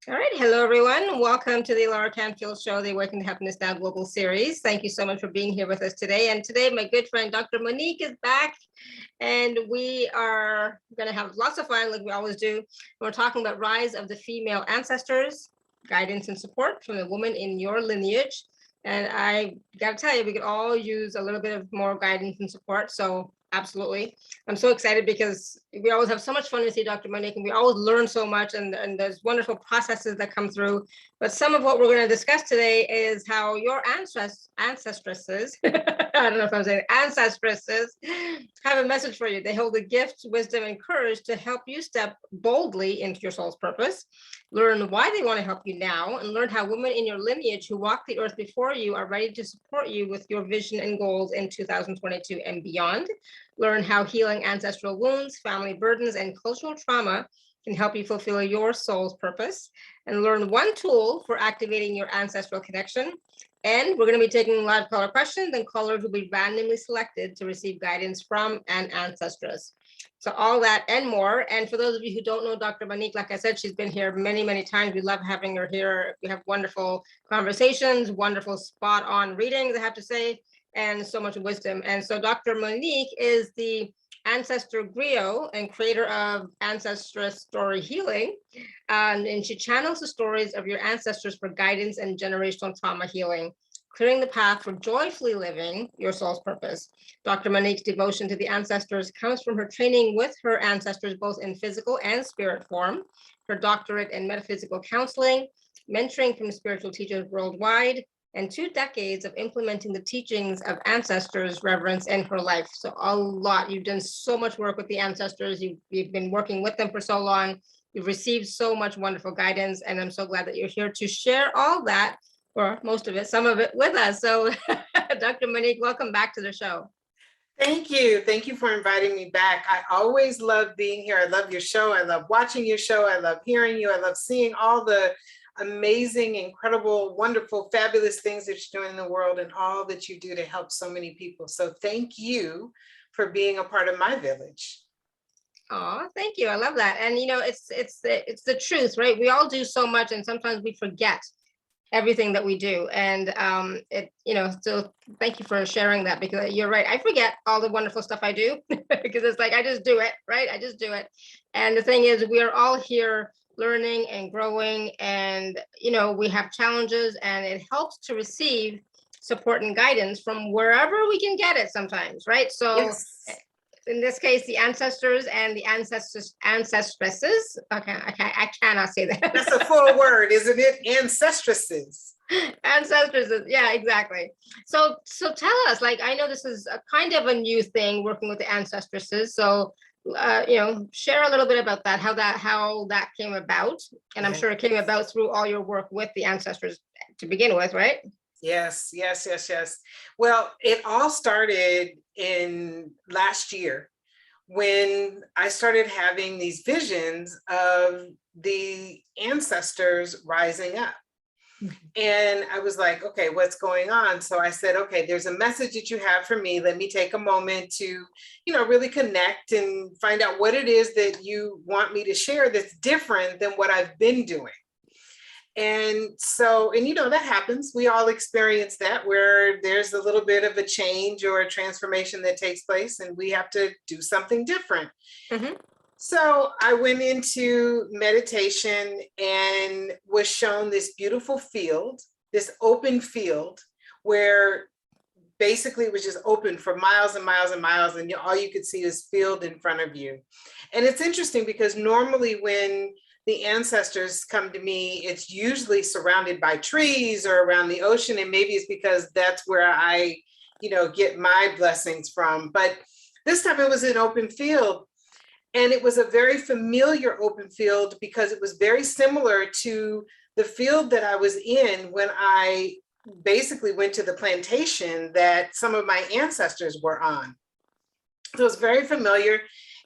All right. Hello, everyone. Welcome to the Show, the Awaken to Happiness Now Global Series. Thank you so much for being here with us today. And today, my good friend, Dr.MoNique is back. And we are going to have lots of fun, like we always do. We're talking about rise of the female ancestors, guidance and support from the woman in your lineage. And I got to tell you, we could all use a little bit of more guidance and support. So absolutely. I'm so excited because we always have so much fun with you, Dr.MoNique, and we always learn so much, and there's wonderful processes that come through. But some of what we're going to discuss today is how your ancestresses, I don't know if I'm saying ancestresses, have a message for you. They hold the gift, wisdom, and courage to help you step boldly into your soul's purpose, learn why they want to help you now, and learn how women in your lineage who walk the earth before you are ready to support you with your vision and goals in 2022 and beyond. Learn how healing ancestral wounds, family burdens, and cultural trauma can help you fulfill your soul's purpose, and learn one tool for activating your ancestral connection. And we're going to be taking live caller questions, and callers will be randomly selected to receive guidance from an ancestress. So all that and more. And for those of you who don't know Dr.MoNique, like I said, she's been here many, many times. We love having her here. We have wonderful conversations, wonderful spot on readings, I have to say, and so much wisdom. And so Dr.MoNique is the Ancestor Griot and creator of Ancestress Story Healing. And she channels the stories of your ancestors for guidance and generational trauma healing, clearing the path for joyfully living your soul's purpose. Dr.MoNique's devotion to the ancestors comes from her training with her ancestors, both in physical and spirit form, her doctorate in metaphysical counseling, mentoring from spiritual teachers worldwide, and 2 decades of implementing the teachings of ancestors, reverence in her life. So a lot. You've done so much work with the ancestors. You've been working with them for so long. You've received so much wonderful guidance, and I'm so glad that you're here to share all that, or most of it, some of it with us. So Dr.MoNique, welcome back to the show. Thank you. Thank you for inviting me back. I always love being here. I love your show. I love watching your show. I love hearing you. I love seeing all the amazing, incredible, wonderful, fabulous things that you're doing in the world and all that you do to help so many people. So thank you for being a part of my village. Oh, thank you. I love that. And you know, it's the truth, right? We all do so much, and sometimes we forget everything that we do. And so thank you for sharing that, because you're right. I forget all the wonderful stuff I do because it's like I just do it, right? I just do it. And the thing is, we are all here learning and growing, and we have challenges, and it helps to receive support and guidance from wherever we can get it sometimes, right? So yes. In this case, the ancestors and the ancestresses. Okay, I cannot say that. That's a full word, isn't it? Ancestresses. Ancestresses, yeah, exactly. So tell us, like, I know this is a kind of a new thing, working with the ancestresses. So share a little bit about that, how that came about. And I'm sure it came about through all your work with the ancestors to begin with, right? Yes. Well, it all started in last year when I started having these visions of the ancestors rising up. And I was like, okay, what's going on? So I said, okay, there's a message that you have for me. Let me take a moment to, really connect and find out what it is that you want me to share that's different than what I've been doing. And so, that happens. We all experience that, where there's a little bit of a change or a transformation that takes place, and we have to do something different. Mm-hmm. So I went into meditation and was shown this beautiful field, this open field, where basically it was just open for miles and miles and miles, and all you could see is field in front of you. And it's interesting because normally when the ancestors come to me, it's usually surrounded by trees or around the ocean. And maybe it's because that's where I, get my blessings from. But this time it was an open field. And it was a very familiar open field because it was very similar to the field that I was in when I basically went to the plantation that some of my ancestors were on. So it was very familiar.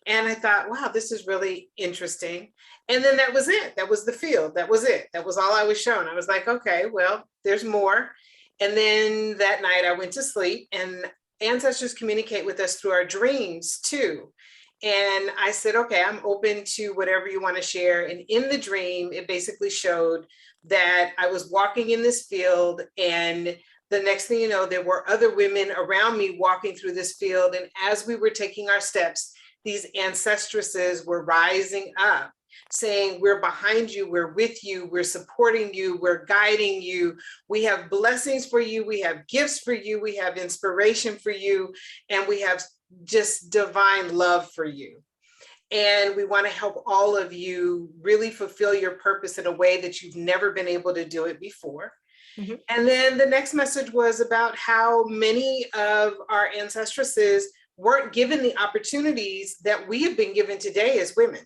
And I thought, wow, this is really interesting. And then that was it. That was the field. That was it. That was all I was shown. I was like, okay, well, there's more. And then that night I went to sleep, and ancestors communicate with us through our dreams too. And I said, okay, I'm open to whatever you want to share. And in the dream, it basically showed that I was walking in this field, and the next thing you know, there were other women around me walking through this field. And as we were taking our steps, these ancestresses were rising up, saying, we're behind you, we're with you, we're supporting you, we're guiding you, we have blessings for you, we have gifts for you, we have inspiration for you, and we have just divine love for you. And we want to help all of you really fulfill your purpose in a way that you've never been able to do it before. Mm-hmm. And then the next message was about how many of our ancestresses weren't given the opportunities that we have been given today as women.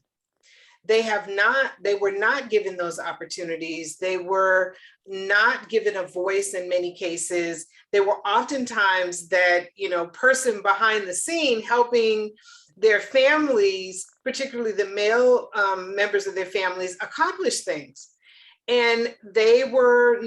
They were not given those opportunities. They were not given a voice in many cases. They were oftentimes that, person behind the scene helping their families, particularly the male members of their families, accomplish things. And they were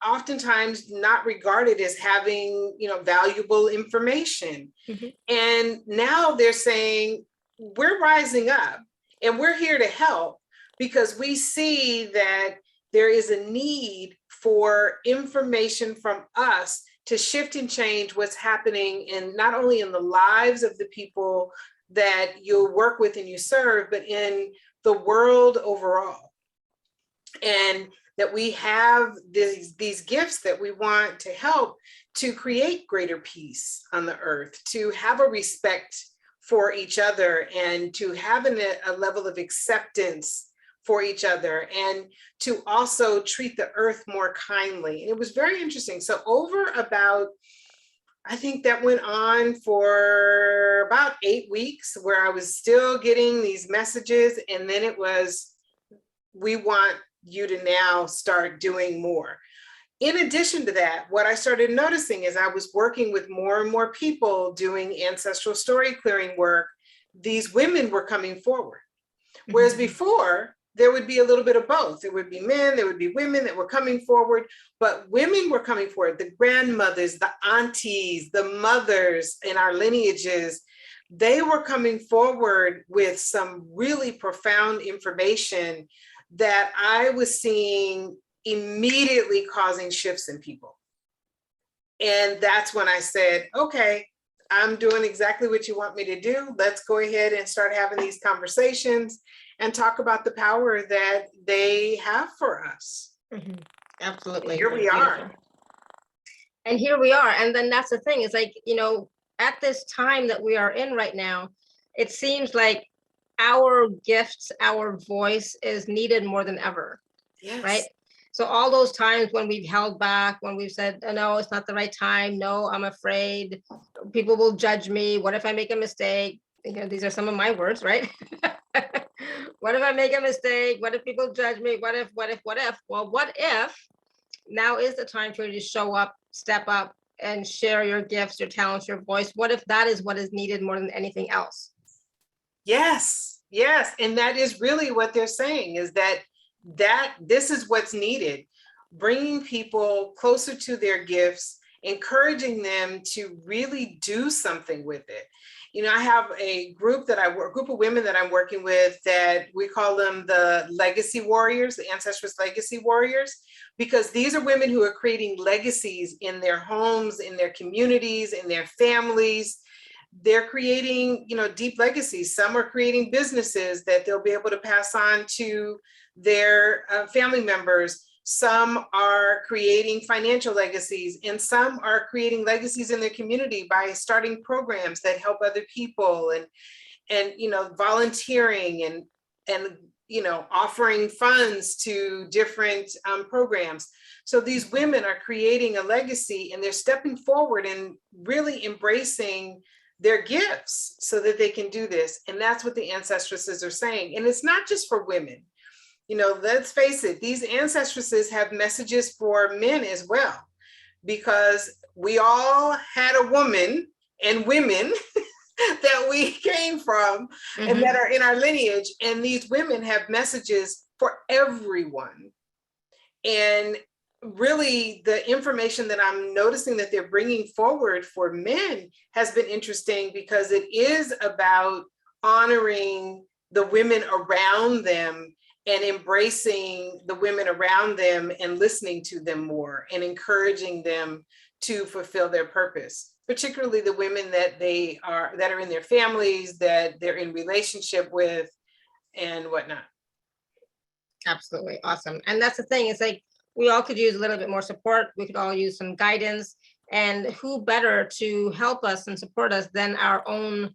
oftentimes not regarded as having, valuable information. Mm-hmm. And now they're saying, we're rising up. And we're here to help because we see that there is a need for information from us to shift and change what's happening in not only in the lives of the people that you work with and you serve, but in the world overall. And that we have these gifts that we want to help to create greater peace on the earth, to have a respect for each other, and to have a level of acceptance for each other, and to also treat the earth more kindly. And it was very interesting. So over about, I think that went on for about 8 weeks, where I was still getting these messages. And then it was, we want you to now start doing more. In addition to that, what I started noticing is I was working with more and more people doing ancestral story clearing work. These women were coming forward. Whereas before, there would be a little bit of both. There would be men, there would be women that were coming forward, but women were coming forward. The grandmothers, the aunties, the mothers in our lineages, they were coming forward with some really profound information that I was seeing immediately causing shifts in people. And that's when I said, okay, I'm doing exactly what you want me to do. Let's go ahead and start having these conversations and talk about the power that they have for us. Mm-hmm. Absolutely. And here we are. And here we are. And then that's the thing, is like, at this time that we are in right now, it seems like our gifts, our voice is needed more than ever. Yes. Right? So all those times when we've held back, when we've said, oh, no, it's not the right time. No, I'm afraid. People will judge me. What if I make a mistake? These are some of my words, right? What if I make a mistake? What if people judge me? What if? Well, what if now is the time for you to show up, step up, and share your gifts, your talents, your voice? What if that is what is needed more than anything else? Yes. And that is really what they're saying, is that this is what's needed, bringing people closer to their gifts, encouraging them to really do something with it. I have a group of women that I'm working with that we call them the legacy warriors, the Ancestress legacy warriors, because these are women who are creating legacies in their homes, in their communities, in their families. They're creating, deep legacies. Some are creating businesses that they'll be able to pass on to their family members. Some are creating financial legacies, and some are creating legacies in their community by starting programs that help other people, and volunteering and offering funds to different programs. So these women are creating a legacy, and they're stepping forward and really embracing their gifts so that they can do this. And that's what the ancestresses are saying. And it's not just for women. Let's face it, these ancestresses have messages for men as well, because we all had a woman and women that we came from, mm-hmm. and that are in our lineage. And these women have messages for everyone. And really, the information that I'm noticing that they're bringing forward for men has been interesting, because it is about honoring the women around them and embracing the women around them and listening to them more and encouraging them to fulfill their purpose, particularly the women that are in their families, that they're in relationship with and whatnot. Absolutely. Awesome. And that's the thing, it's like, we all could use a little bit more support. We could all use some guidance, and who better to help us and support us than our own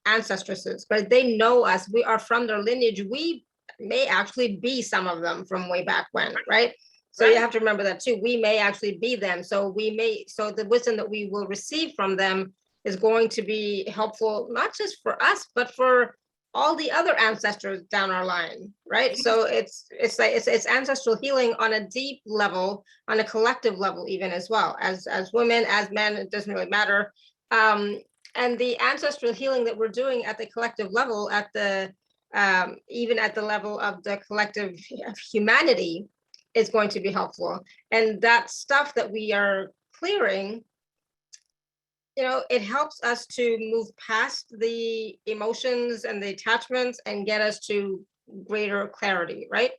ancestresses, but they know us. We are from their lineage. We may actually be some of them from way back when, right? So you have to remember that too. We may actually be them. So the wisdom that we will receive from them is going to be helpful, not just for us, but for all the other ancestors down our line, right? So it's ancestral healing on a deep level, on a collective level, even as well as women, as men. It doesn't really matter. And the ancestral healing that we're doing at the collective level, at the even at the level of the collective humanity, is going to be helpful. And that stuff that we are clearing, it helps us to move past the emotions and the attachments and get us to greater clarity, right?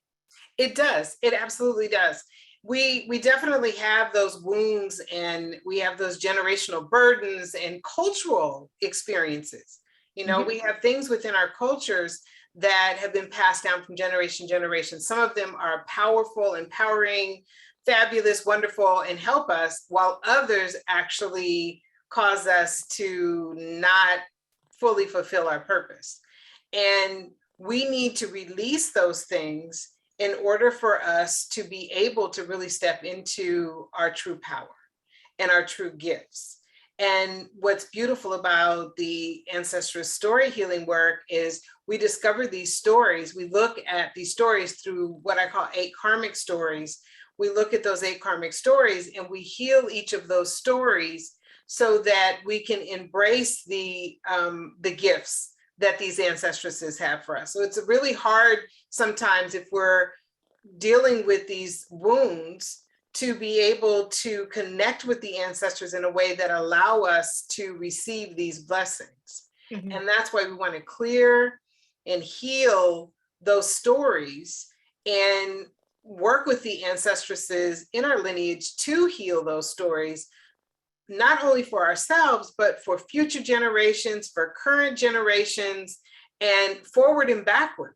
It does. It absolutely does. We definitely have those wounds, and we have those generational burdens and cultural experiences. We have things within our cultures that have been passed down from generation to generation. Some of them are powerful, empowering, fabulous, wonderful, and help us, while others actually cause us to not fully fulfill our purpose. And we need to release those things in order for us to be able to really step into our true power and our true gifts. And what's beautiful about the Ancestress Story Healing work is we discover these stories. We look at these stories through what I call 8 karmic stories. We look at those 8 karmic stories and we heal each of those stories so that we can embrace the gifts that these ancestresses have for us. So it's really hard sometimes, if we're dealing with these wounds, to be able to connect with the ancestors in a way that allow us to receive these blessings. And that's why we want to clear and heal those stories and work with the ancestresses in our lineage to heal those stories, not only for ourselves, but for future generations, for current generations, and forward and backward,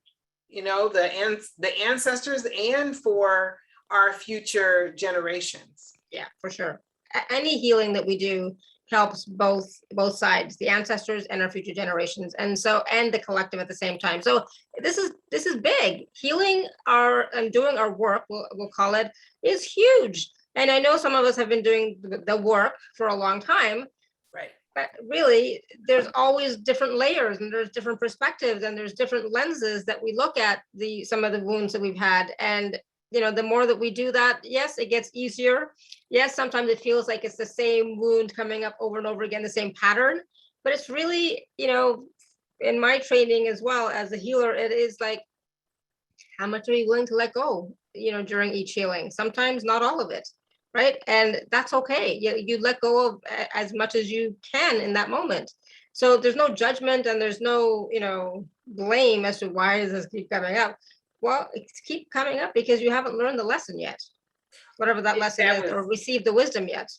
the ancestors, and for our future generations. Yeah, for sure. Any healing that we do helps both sides, the ancestors and our future generations, and the collective at the same time. So this is big. Healing and doing our work, we'll call it, is huge. And I know some of us have been doing the work for a long time, right? But really, there's always different layers, and there's different perspectives, and there's different lenses that we look at some of the wounds that we've had. And the more that we do that, yes, it gets easier. Yes, sometimes it feels like it's the same wound coming up over and over again, the same pattern. But it's really, in my training as well as a healer, it is like, how much are you willing to let go, during each healing? Sometimes not all of it, right? And that's okay. You let go of as much as you can in that moment. So there's no judgment, and there's no, blame as to why does this keep coming up. Well, it's keep coming up because you haven't learned the lesson yet, whatever that lesson is, or received the wisdom yet.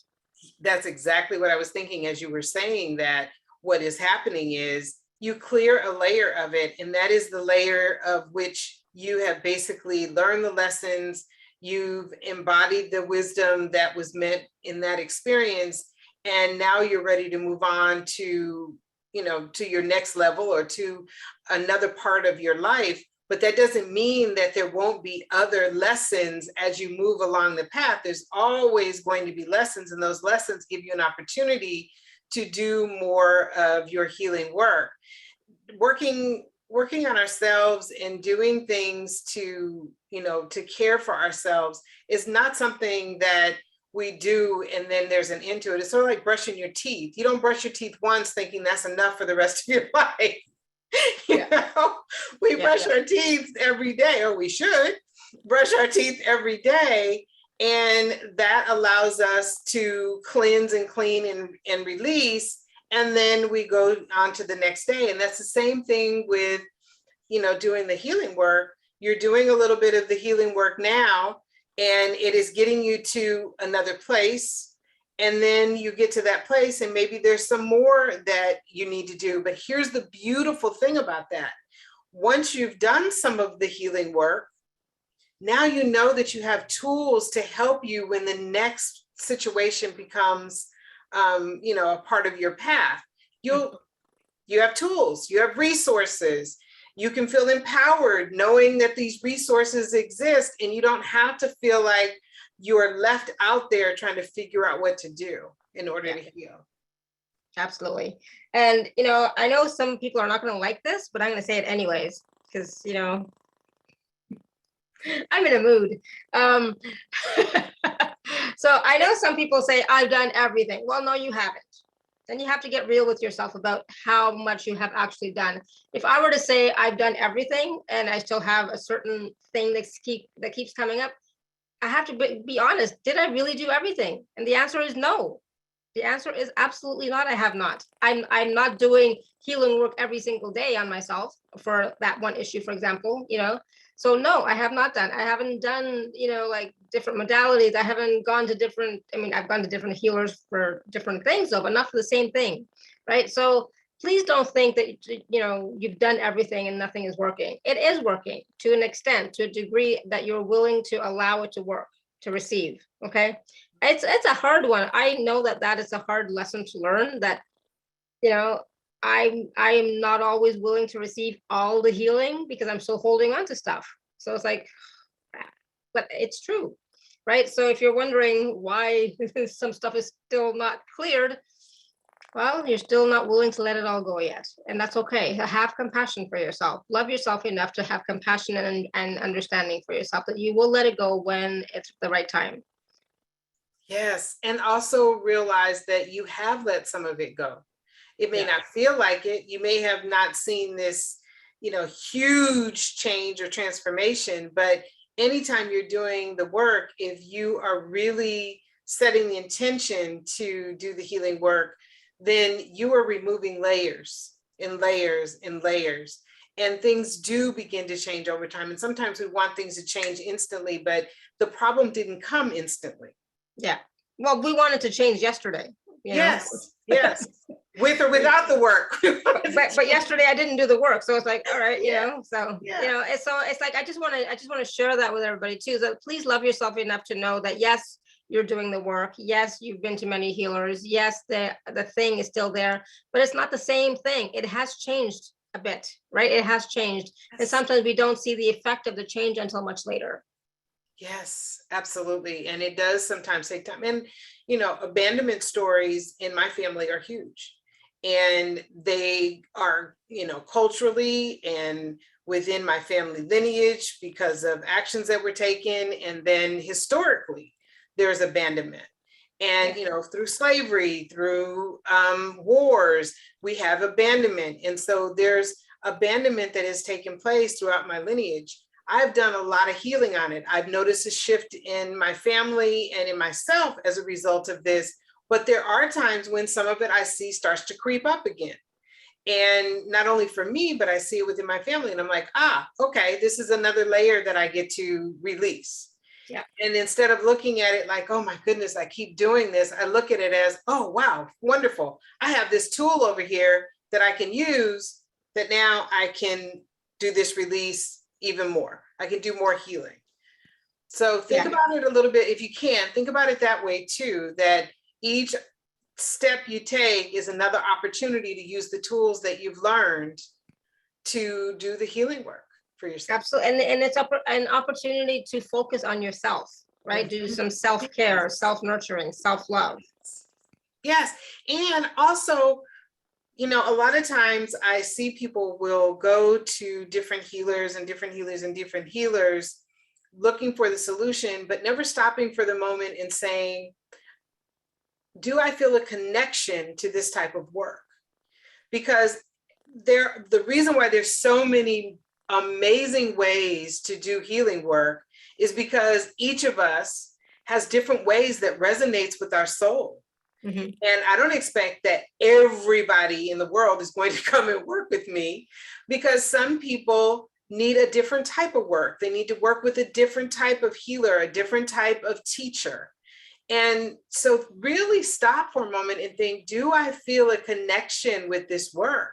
That's exactly what I was thinking as you were saying that. What is happening is you clear a layer of it, and that is the layer of which you have basically learned the lessons. You've embodied the wisdom that was meant in that experience, and now you're ready to move on to, to your next level or to another part of your life. But that doesn't mean that there won't be other lessons as you move along the path. There's always going to be lessons, and those lessons give you an opportunity to do more of your healing work. Working on ourselves and doing things to care for ourselves is not something that we do and then there's an end to it. It's sort of like brushing your teeth. You don't brush your teeth once thinking that's enough for the rest of your life. We brush our teeth every day, or we should brush our teeth every day. And that allows us to cleanse and clean and release. and then we go on to the next day. And that's the same thing with, doing the healing work. You're doing a little bit of the healing work now, and it is getting you to another place. And then you get to that place, and maybe there's some more that you need to do. But here's the beautiful thing about that. Once you've done some of the healing work, now you know that you have tools to help you when the next situation becomes, a part of your path. You have tools, you have resources. You can feel empowered knowing that these resources exist, and you don't have to feel like you're left out there trying to figure out what to do in order to heal. Absolutely. And, I know some people are not going to like this, but I'm going to say it anyways, because, I'm in a mood. So I know some people say, I've done everything. Well, no, you haven't. Then you have to get real with yourself about how much you have actually done. If I were to say I've done everything and I still have a certain thing that keeps coming up, I have to be honest. Did I really do everything? And the answer is no. The answer is absolutely not. I have not. I'm not doing healing work every single day on myself for that one issue, for example, So no, I have not done. I haven't done, like different modalities. I haven't gone to different, I've gone to different healers for different things though, but not for the same thing, right? So please don't think that, you've done everything and nothing is working. It is working to an extent, to a degree that you're willing to allow it to work, to receive, okay? It's a hard one. I know that is a hard lesson to learn, that, I am not always willing to receive all the healing because I'm still holding on to stuff. So it's like, but it's true, right? So if you're wondering why some stuff is still not cleared, well, you're still not willing to let it all go yet. And that's okay. Have compassion for yourself. Love yourself enough to have compassion and understanding for yourself that you will let it go when it's the right time. Yes. And also realize that you have let some of it go. It may not feel like it. You may have not seen this, huge change or transformation, but anytime you're doing the work, if you are really setting the intention to do the healing work, then you are removing layers and layers and layers. And things do begin to change over time. And sometimes we want things to change instantly, but the problem didn't come instantly. Yeah. Well, we wanted to change yesterday. Yes. With or without the work. but yesterday I didn't do the work. So it's like, all right, so it's like I just want to share that with everybody too. So please love yourself enough to know that yes, you're doing the work. Yes, you've been to many healers. Yes, the thing is still there, but it's not the same thing. It has changed a bit, right? It has changed. And sometimes we don't see the effect of the change until much later. Yes, absolutely. And it does sometimes take time. And, abandonment stories in my family are huge. And they are, culturally and within my family lineage because of actions that were taken. And then historically, there's abandonment. And, through slavery, through wars, we have abandonment. And so there's abandonment that has taken place throughout my lineage. I've done a lot of healing on it. I've noticed a shift in my family and in myself as a result of this. But there are times when some of it I see starts to creep up again. And not only for me, but I see it within my family. And I'm like, okay, this is another layer that I get to release. Yeah. And instead of looking at it like, oh my goodness, I keep doing this, I look at it as, oh, wow, wonderful. I have this tool over here that I can use that now I can do this release even more. I can do more healing. So think about it a little bit. If you can, think about it that way too, that each step you take is another opportunity to use the tools that you've learned to do the healing work for yourself. Absolutely. And it's an opportunity to focus on yourself, right? Do some self-care, self-nurturing, self-love. Yes. And also, a lot of times I see people will go to different healers and different healers and different healers looking for the solution, but never stopping for the moment and saying, do I feel a connection to this type of work? Because the reason why there's so many amazing ways to do healing work is because each of us has different ways that resonates with our soul. Mhm. And I don't expect that everybody in the world is going to come and work with me, because some people need a different type of work. They need to work with a different type of healer, a different type of teacher. And so really stop for a moment and think, do I feel a connection with this work?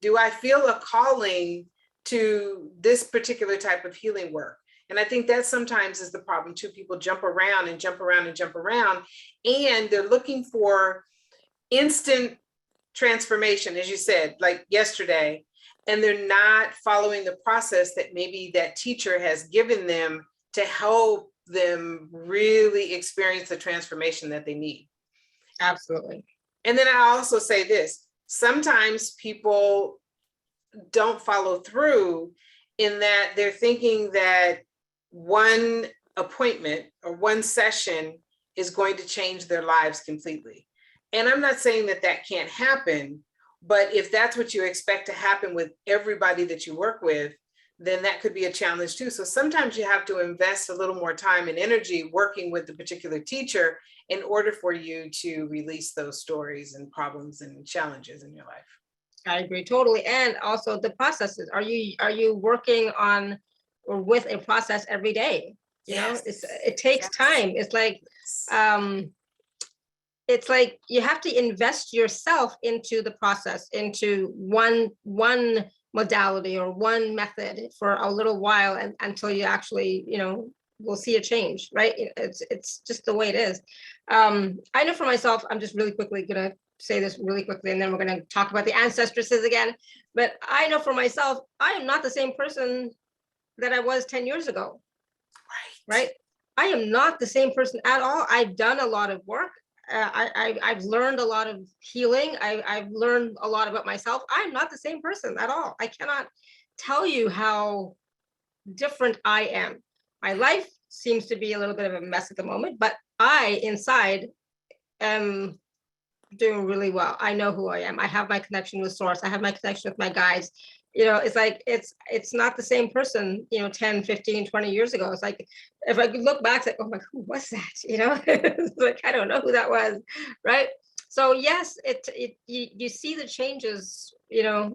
Do I feel a calling to this particular type of healing work? And I think that sometimes is the problem too. People jump around and jump around and jump around, and they're looking for instant transformation, as you said, like yesterday, and they're not following the process that maybe that teacher has given them to help them really experience the transformation that they need. Absolutely. And then I also say this, sometimes people don't follow through in that they're thinking that one appointment or one session is going to change their lives completely. And I'm not saying that that can't happen, but if that's what you expect to happen with everybody that you work with, then that could be a challenge too. So sometimes you have to invest a little more time and energy working with the particular teacher in order for you to release those stories and problems and challenges in your life. I agree totally. And also the processes. Are you working on or with a process every day? You know, it takes time. It's like you have to invest yourself into the process, into one modality or one method for a little while, and until you actually, will see a change, right? It's just the way it is. I know for myself, I'm just really quickly gonna say this really quickly, and then we're going to talk about the ancestresses again. But I know for myself, I am not the same person that I was 10 years ago. Right? I am not the same person at all. I've done a lot of work. I've learned a lot of healing. I've learned a lot about myself. I'm not the same person at all. I cannot tell you how different I am. My life seems to be a little bit of a mess at the moment, but I inside am doing really well. I know who I am. I have my connection with source. I have my connection with my guides. It's like it's not the same person, 10, 15, 20 years ago. It's like if I could look back, it's like, oh my, who was that? It's like, I don't know who that was, right? So yes, you see the changes,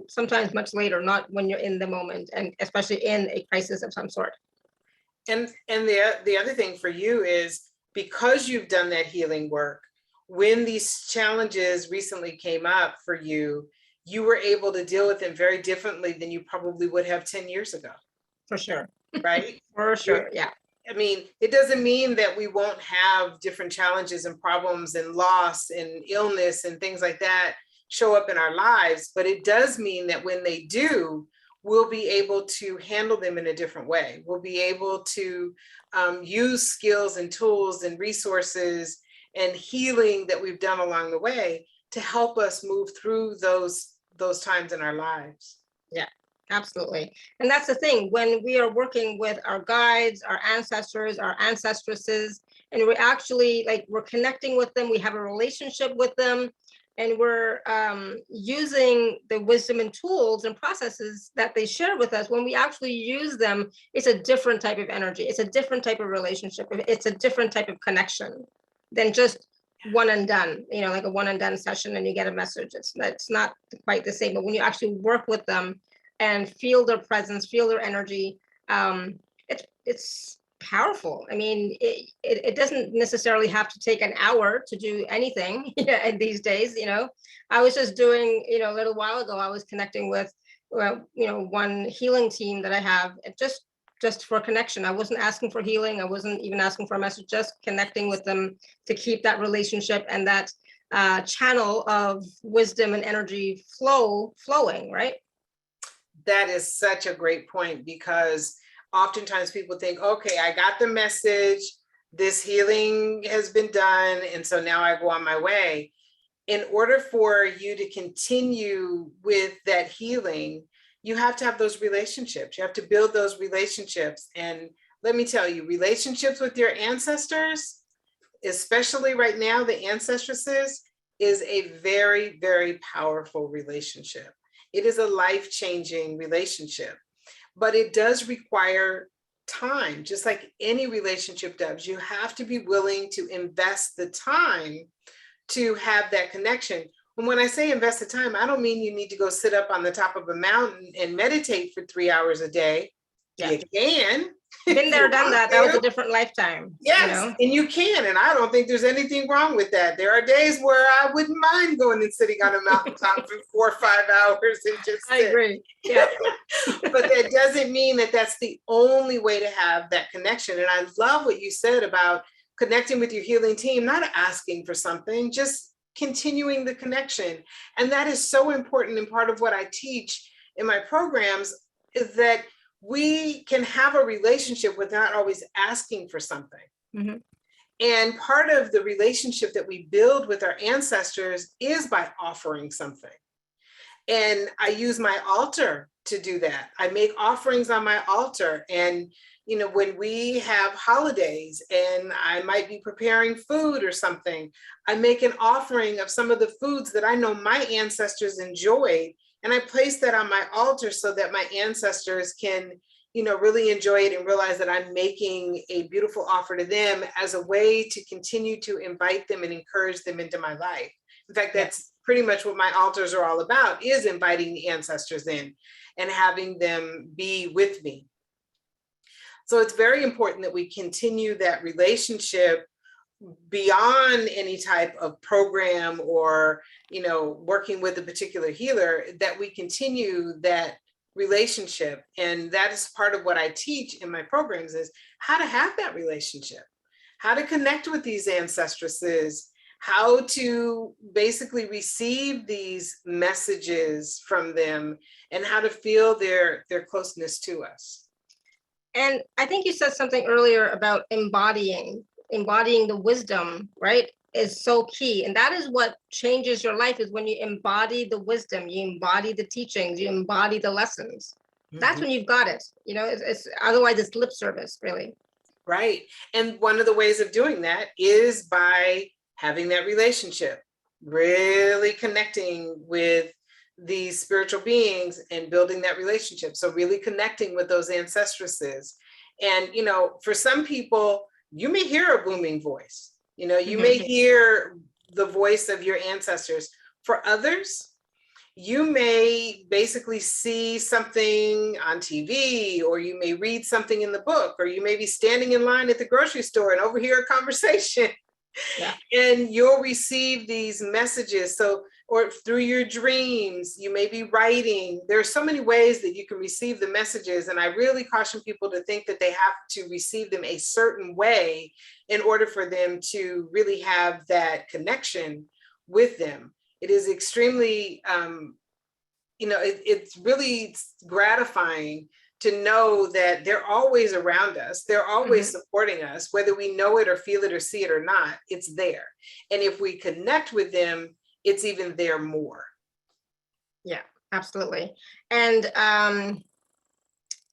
sometimes much later, not when you're in the moment, and especially in a crisis of some sort. And the other thing for you is, because you've done that healing work, when these challenges recently came up for you, you were able to deal with them very differently than you probably would have 10 years ago. For sure. Right? For sure. Yeah. I mean, it doesn't mean that we won't have different challenges and problems and loss and illness and things like that show up in our lives, but it does mean that when they do, we'll be able to handle them in a different way. We'll be able to use skills and tools and resources and healing that we've done along the way to help us move through those times in our lives. Yeah, absolutely. And that's the thing, when we are working with our guides, our ancestors, our ancestresses, and we're actually we're connecting with them, we have a relationship with them, and we're using the wisdom and tools and processes that they share with us. When we actually use them, it's a different type of energy. It's a different type of relationship. It's a different type of connection than just one and done, like a one and done session and you get a message. It's not quite the same. But when you actually work with them and feel their presence, feel their energy, it's powerful. I mean, it doesn't necessarily have to take an hour to do anything these days. I was just doing, a little while ago, I was connecting with, one healing team that I have, just for connection. I wasn't asking for healing. I wasn't even asking for a message, just connecting with them to keep that relationship and that channel of wisdom and energy flowing, right? That is such a great point, because oftentimes people think, okay, I got the message, this healing has been done, and so now I go on my way. In order for you to continue with that healing, you have to have those relationships. You have to build those relationships. And let me tell you, relationships with your ancestors, especially right now, the ancestresses, is a very, very powerful relationship. It is a life-changing relationship, but it does require time, just like any relationship does. You have to be willing to invest the time to have that connection. And when I say invest the time, I don't mean you need to go sit up on the top of a mountain and meditate for 3 hours a day. Yeah. You can. Been there, done that. That was a different lifetime. Yes, and you can, and I don't think there's anything wrong with that. There are days where I wouldn't mind going and sitting on a mountaintop for 4 or 5 hours and just sit. I agree. Yeah. But that doesn't mean that that's the only way to have that connection. And I love what you said about connecting with your healing team, not asking for something, just continuing the connection. And that is so important. And part of what I teach in my programs is that we can have a relationship without always asking for something. Mm-hmm. And part of the relationship that we build with our ancestors is by offering something. And I use my altar to do that. I make offerings on my altar. And, you know, when we have holidays and I might be preparing food or something, I make an offering of some of the foods that I know my ancestors enjoyed. And I place that on my altar so that my ancestors can, you know, really enjoy it and realize that I'm making a beautiful offer to them as a way to continue to invite them and encourage them into my life. In fact, that's pretty much what my altars are all about, is inviting the ancestors in and having them be with me. So it's very important that we continue that relationship beyond any type of program or, you know, working with a particular healer, that we continue that relationship. And that is part of what I teach in my programs, is how to have that relationship, how to connect with these ancestresses, how to basically receive these messages from them, and how to feel their closeness to us. And I think you said something earlier about embodying the wisdom, right, is so key. And that is what changes your life, is when you embody the wisdom, you embody the teachings, you embody the lessons. Mm-hmm. That's when you've got it. You know, it's otherwise it's lip service, really. Right. And one of the ways of doing that is by having that relationship, really connecting with these spiritual beings and building that relationship. So really connecting with those ancestresses. And, you know, for some people, you may hear a booming voice, you know, you may hear the voice of your ancestors. For others, you may basically see something on TV, or you may read something in the book, or you may be standing in line at the grocery store and overhear a conversation. Yeah. And you'll receive these messages. So, or through your dreams, you may be writing. There are so many ways that you can receive the messages. And I really caution people to think that they have to receive them a certain way in order for them to really have that connection with them. It is extremely, you know, it's really gratifying to know that they're always around us. They're always supporting us, whether we know it or feel it or see it or not, it's there. And if we connect with them, it's even there more. Yeah, absolutely. And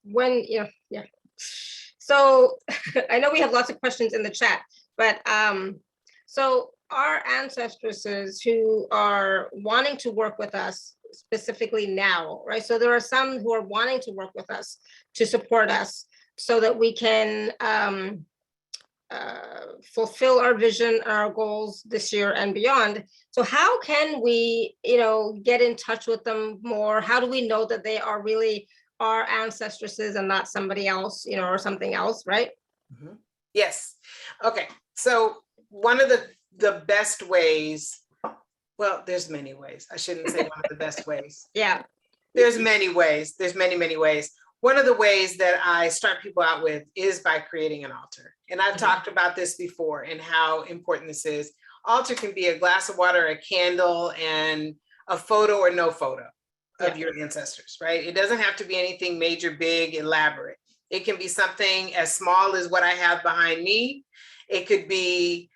when, yeah. So I know we have lots of questions in the chat, but so our ancestresses who are wanting to work with us specifically now, right? So there are some who are wanting to work with us to support us so that we can fulfill our vision, our goals this year and beyond. So how can we, get in touch with them more? How do we know that they are really our ancestresses and not somebody else, or something else, right? Mm-hmm. Yes. Okay. So one of the best ways, well, there's many ways. I shouldn't say one of the best ways. Yeah. There's many ways. There's many, many ways. One of the ways that I start people out with is by creating an altar. And I've talked about this before and how important this is. Altar can be a glass of water, a candle, and a photo or no photo of your ancestors, right? It doesn't have to be anything major, big, elaborate. It can be something as small as what I have behind me. It could be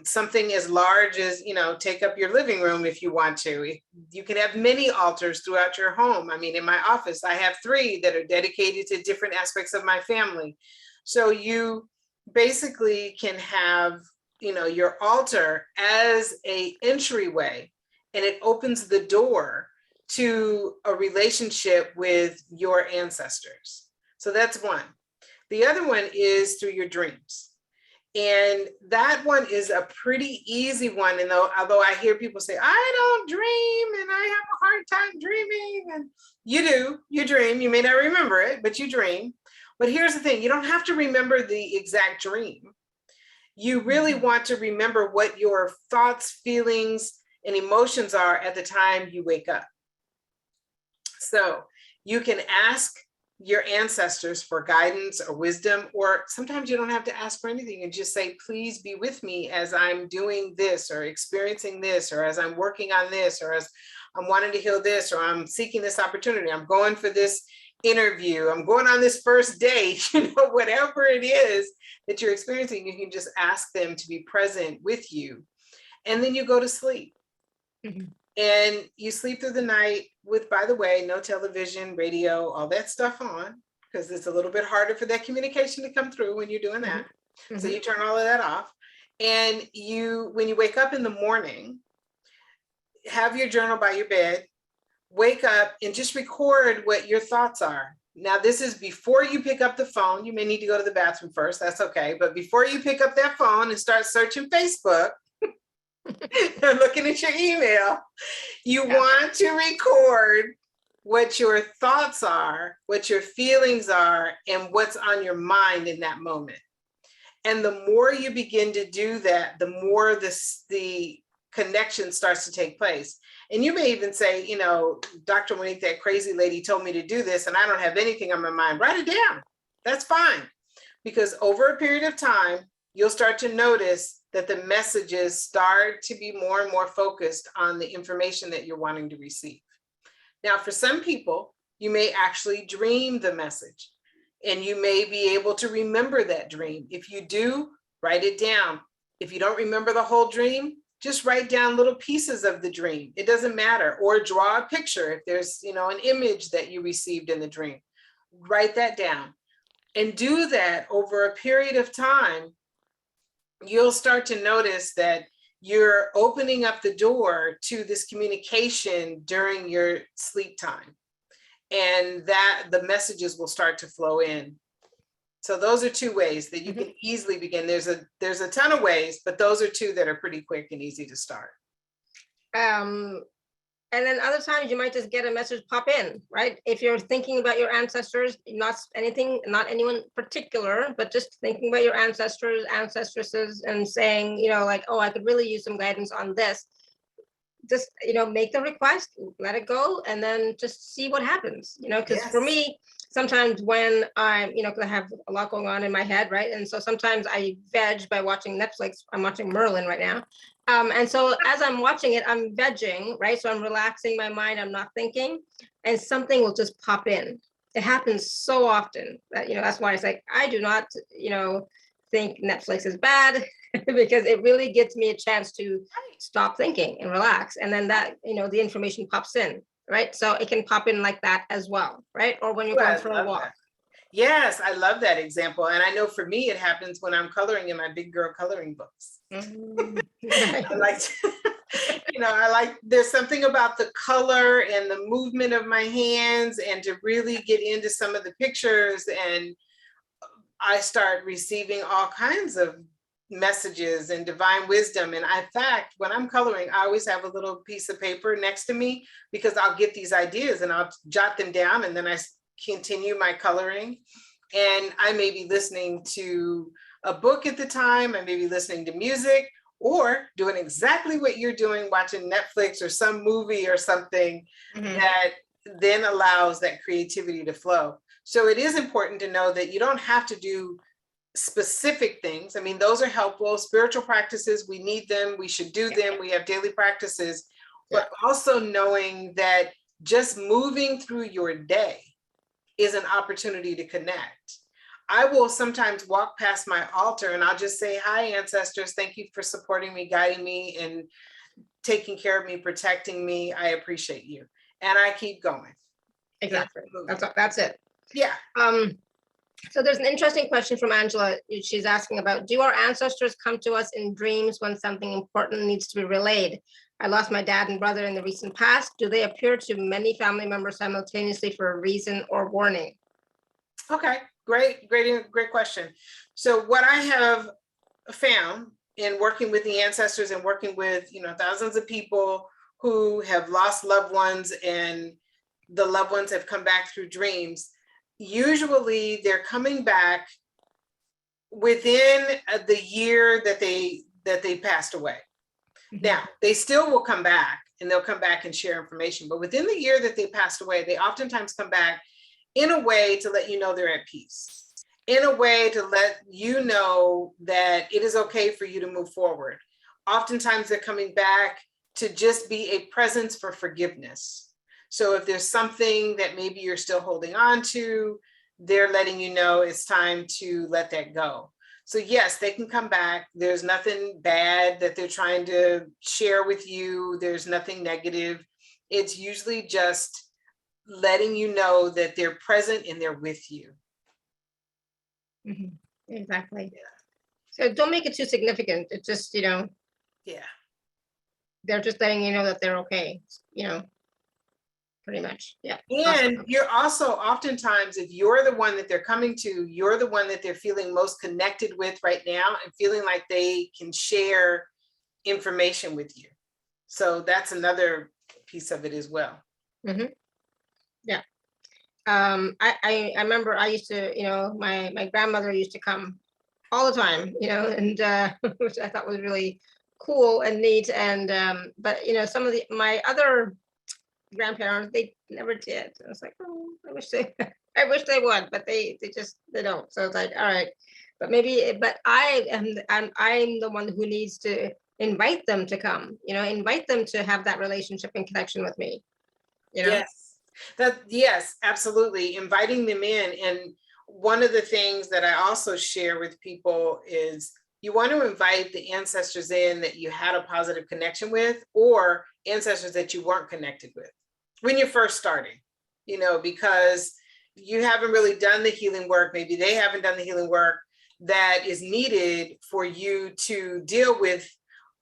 something as large as, take up your living room if you want to. You can have many altars throughout your home. I mean, in my office, I have 3 that are dedicated to different aspects of my family. So you basically can have, your altar as an entryway, and it opens the door to a relationship with your ancestors. So that's one. The other one is through your dreams. And that one is a pretty easy one. And although I hear people say, I don't dream and I have a hard time dreaming. And you dream. You may not remember it, but you dream. But here's the thing, you don't have to remember the exact dream. You really want to remember what your thoughts, feelings, and emotions are at the time you wake up. So you can ask your ancestors for guidance or wisdom, or sometimes you don't have to ask for anything and just say, please be with me as I'm doing this or experiencing this, or as I'm working on this, or as I'm wanting to heal this, or I'm seeking this opportunity, I'm going for this interview, I'm going on this first date, whatever it is that you're experiencing, you can just ask them to be present with you. And then you go to sleep. And you sleep through the night with, by the way, no television, radio, all that stuff on, because it's a little bit harder for that communication to come through when you're doing that. So you turn all of that off. And when you wake up in the morning, have your journal by your bed, wake up and just record what your thoughts are. Now, this is before you pick up the phone. You may need to go to the bathroom first. That's okay. But before you pick up that phone and start searching Facebook, looking at your email, you want to record what your thoughts are, what your feelings are, and what's on your mind in that moment. And the more you begin to do that, the more the connection starts to take place. And you may even say, Dr. Monique, that crazy lady told me to do this and I don't have anything on my mind. Write it down. That's fine. Because over a period of time, you'll start to notice that the messages start to be more and more focused on the information that you're wanting to receive. Now, for some people, you may actually dream the message and you may be able to remember that dream. If you do, write it down. If you don't remember the whole dream, just write down little pieces of the dream. It doesn't matter. Or draw a picture. If there's, an image that you received in the dream, write that down and do that over a period of time. You'll start to notice that you're opening up the door to this communication during your sleep time, and that the messages will start to flow in. So those are two ways that you can easily begin. There's a ton of ways, but those are two that are pretty quick and easy to start. And then other times you might just get a message pop in, right? If you're thinking about your ancestors, not anyone particular, but just thinking about your ancestors, ancestresses, and saying, oh, I could really use some guidance on this. Just, make the request, let it go, and then just see what happens, because for me, sometimes when I'm, because I have a lot going on in my head, right? And so sometimes I veg by watching Netflix. I'm watching Merlin right now. And so as I'm watching it, I'm vegging, right? So I'm relaxing my mind, I'm not thinking, and something will just pop in. It happens so often that, that's why it's like, I do not, think Netflix is bad because it really gives me a chance to stop thinking and relax. And then that, the information pops in, right? So it can pop in like that as well, right? Or when you're going for a walk. That. Yes, I love that example. And I know for me, it happens when I'm coloring in my big girl coloring books. I like, there's something about the color and the movement of my hands, and to really get into some of the pictures, and I start receiving all kinds of messages and divine wisdom. And in fact, when I'm coloring, I always have a little piece of paper next to me, because I'll get these ideas and I'll jot them down, and then I continue my coloring. And I may be listening to a book at the time, I may be listening to music, or doing exactly what you're doing, watching Netflix or some movie or something that then allows that creativity to flow. So it is important to know that you don't have to do specific things. I mean, those are helpful. Spiritual practices, we need them, we should do them, we have daily practices, but also knowing that just moving through your day is an opportunity to connect. I will sometimes walk past my altar and I'll just say, hi, ancestors, thank you for supporting me, guiding me, and taking care of me, protecting me. I appreciate you. And I keep going. Exactly. That's it. Yeah. So there's an interesting question from Angela. She's asking about, do our ancestors come to us in dreams when something important needs to be relayed? I lost my dad and brother in the recent past. Do they appear to many family members simultaneously for a reason or warning? Okay, great question. So what I have found in working with the ancestors and working with, thousands of people who have lost loved ones, and the loved ones have come back through dreams, usually they're coming back within the year that they passed away. Mhm. Now, they still will come back, and they'll come back and share information, but within the year that they passed away, they oftentimes come back in a way to let you know they're at peace, in a way to let you know that it is okay for you to move forward. Oftentimes they're coming back to just be a presence for forgiveness. So if there's something that maybe you're still holding on to, they're letting you know it's time to let that go. So yes, they can come back. There's nothing bad that they're trying to share with you. There's nothing negative. It's usually just letting you know that they're present and they're with you. Mhm. Exactly. Yeah. So don't make it too significant. It's just, Yeah. they're just letting you know that they're okay, pretty much. Yeah. And Awesome. you're also oftentimes, if you're the one that they're coming to, you're the one that they're feeling most connected with right now and feeling like they can share information with you. So that's another piece of it as well. Mm-hmm. Yeah. I remember I used to, my grandmother used to come all the time, and which I thought was really cool and neat. And but some of my other grandparents, they never did. I was like, oh, I wish they would, but they don't. So it's like, all right, but I'm the one who needs to invite them to come, invite them to have that relationship and connection with me. Yes, absolutely. Inviting them in. And one of the things that I also share with people is you want to invite the ancestors in that you had a positive connection with, or ancestors that you weren't connected with when you're first starting, because you haven't really done the healing work. Maybe they haven't done the healing work that is needed for you to deal with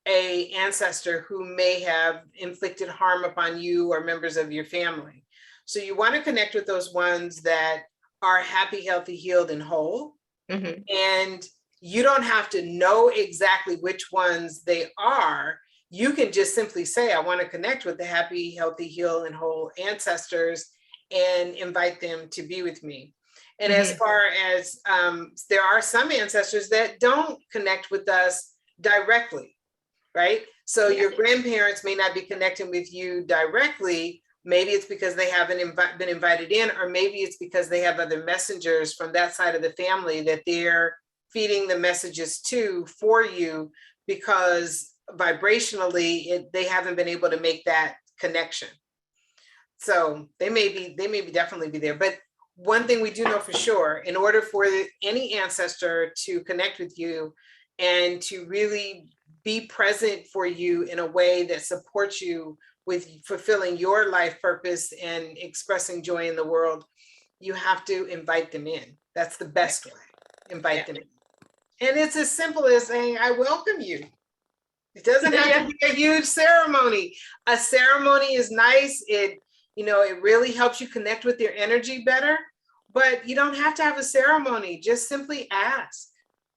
an ancestor who may have inflicted harm upon you or members of your family. So you want to connect with those ones that are happy, healthy, healed, and whole. Mm-hmm. And you don't have to know exactly which ones they are. You can just simply say, I want to connect with the happy, healthy, healed, and whole ancestors and invite them to be with me. And mm-hmm. as far as there are some ancestors that don't connect with us directly, right? So your grandparents may not be connecting with you directly. Maybe it's because they haven't been invited in, or maybe it's because they have other messengers from that side of the family that they're feeding the messages to for you, because vibrationally they haven't been able to make that connection. So they may definitely be there. But one thing we do know for sure, in order for any ancestor to connect with you and to really be present for you in a way that supports you with fulfilling your life purpose and expressing joy in the world, you have to invite them in. That's the best way. Invite them in. And it's as simple as saying, I welcome you. It doesn't have to be a huge ceremony. A ceremony is nice. It really helps you connect with your energy better, but you don't have to have a ceremony. Just simply ask.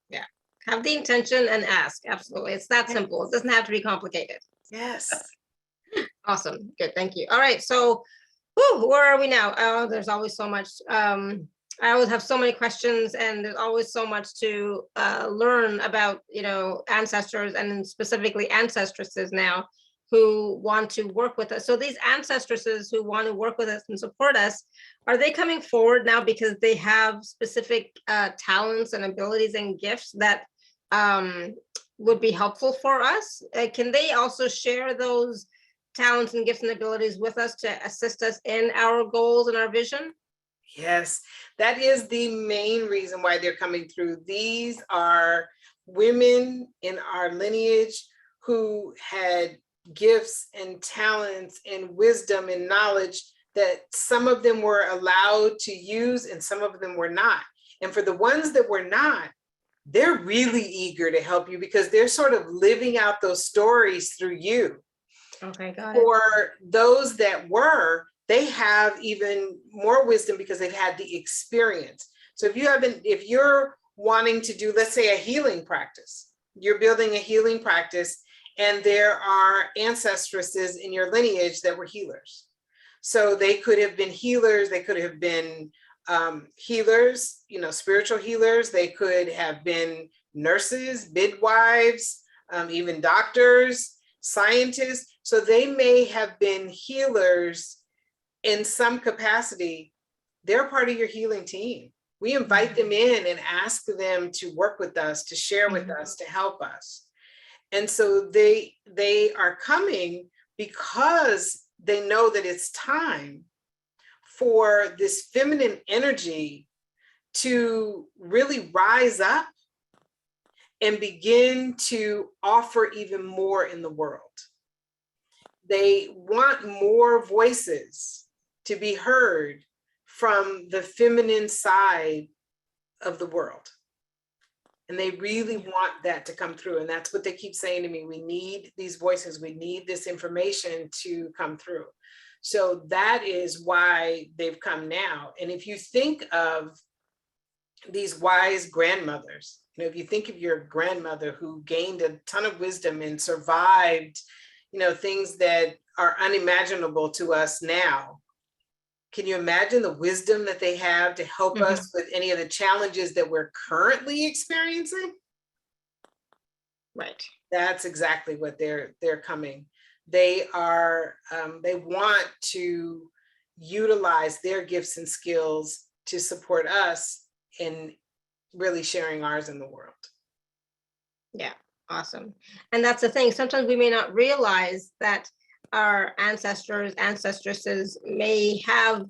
Yeah. Have the intention and ask. Absolutely. It's that simple. It doesn't have to be complicated. Yes. Awesome. Good. Thank you. All right. So where are we now? Oh, there's always so much. I always have so many questions, and there's always so much to learn about, ancestors, and specifically ancestresses now who want to work with us. So these ancestresses who want to work with us and support us, are they coming forward now because they have specific talents and abilities and gifts that would be helpful for us? Can they also share those talents and gifts and abilities with us to assist us in our goals and our vision? Yes, that is the main reason why they're coming through. These are women in our lineage who had gifts and talents and wisdom and knowledge that some of them were allowed to use and some of them were not. And for the ones that were not, they're really eager to help you because they're sort of living out those stories through you. Okay, got it. For those that were, they have even more wisdom because they've had the experience. So if you're wanting to do, let's say, a healing practice, you're building a healing practice, and there are ancestresses in your lineage that were healers. So they could have been healers, they could have been healers, spiritual healers. They could have been nurses, midwives, even doctors, scientists. So they may have been healers in some capacity. They're part of your healing team. We invite them in and ask them to work with us, to share with us, to help us. And so they are coming because they know that it's time for this feminine energy to really rise up and begin to offer even more in the world. They want more voices to be heard from the feminine side of the world. And they really want that to come through. And that's what they keep saying to me. We need these voices. We need this information to come through. So that is why they've come now. And if you think of these wise grandmothers, if you think of your grandmother who gained a ton of wisdom and survived, things that are unimaginable to us now. Can you imagine the wisdom that they have to help us with any of the challenges that we're currently experiencing? Right. That's exactly what they're coming. They are, they want to utilize their gifts and skills to support us in really sharing ours in the world. Yeah, awesome. And that's the thing. Sometimes we may not realize that our ancestors, ancestresses may have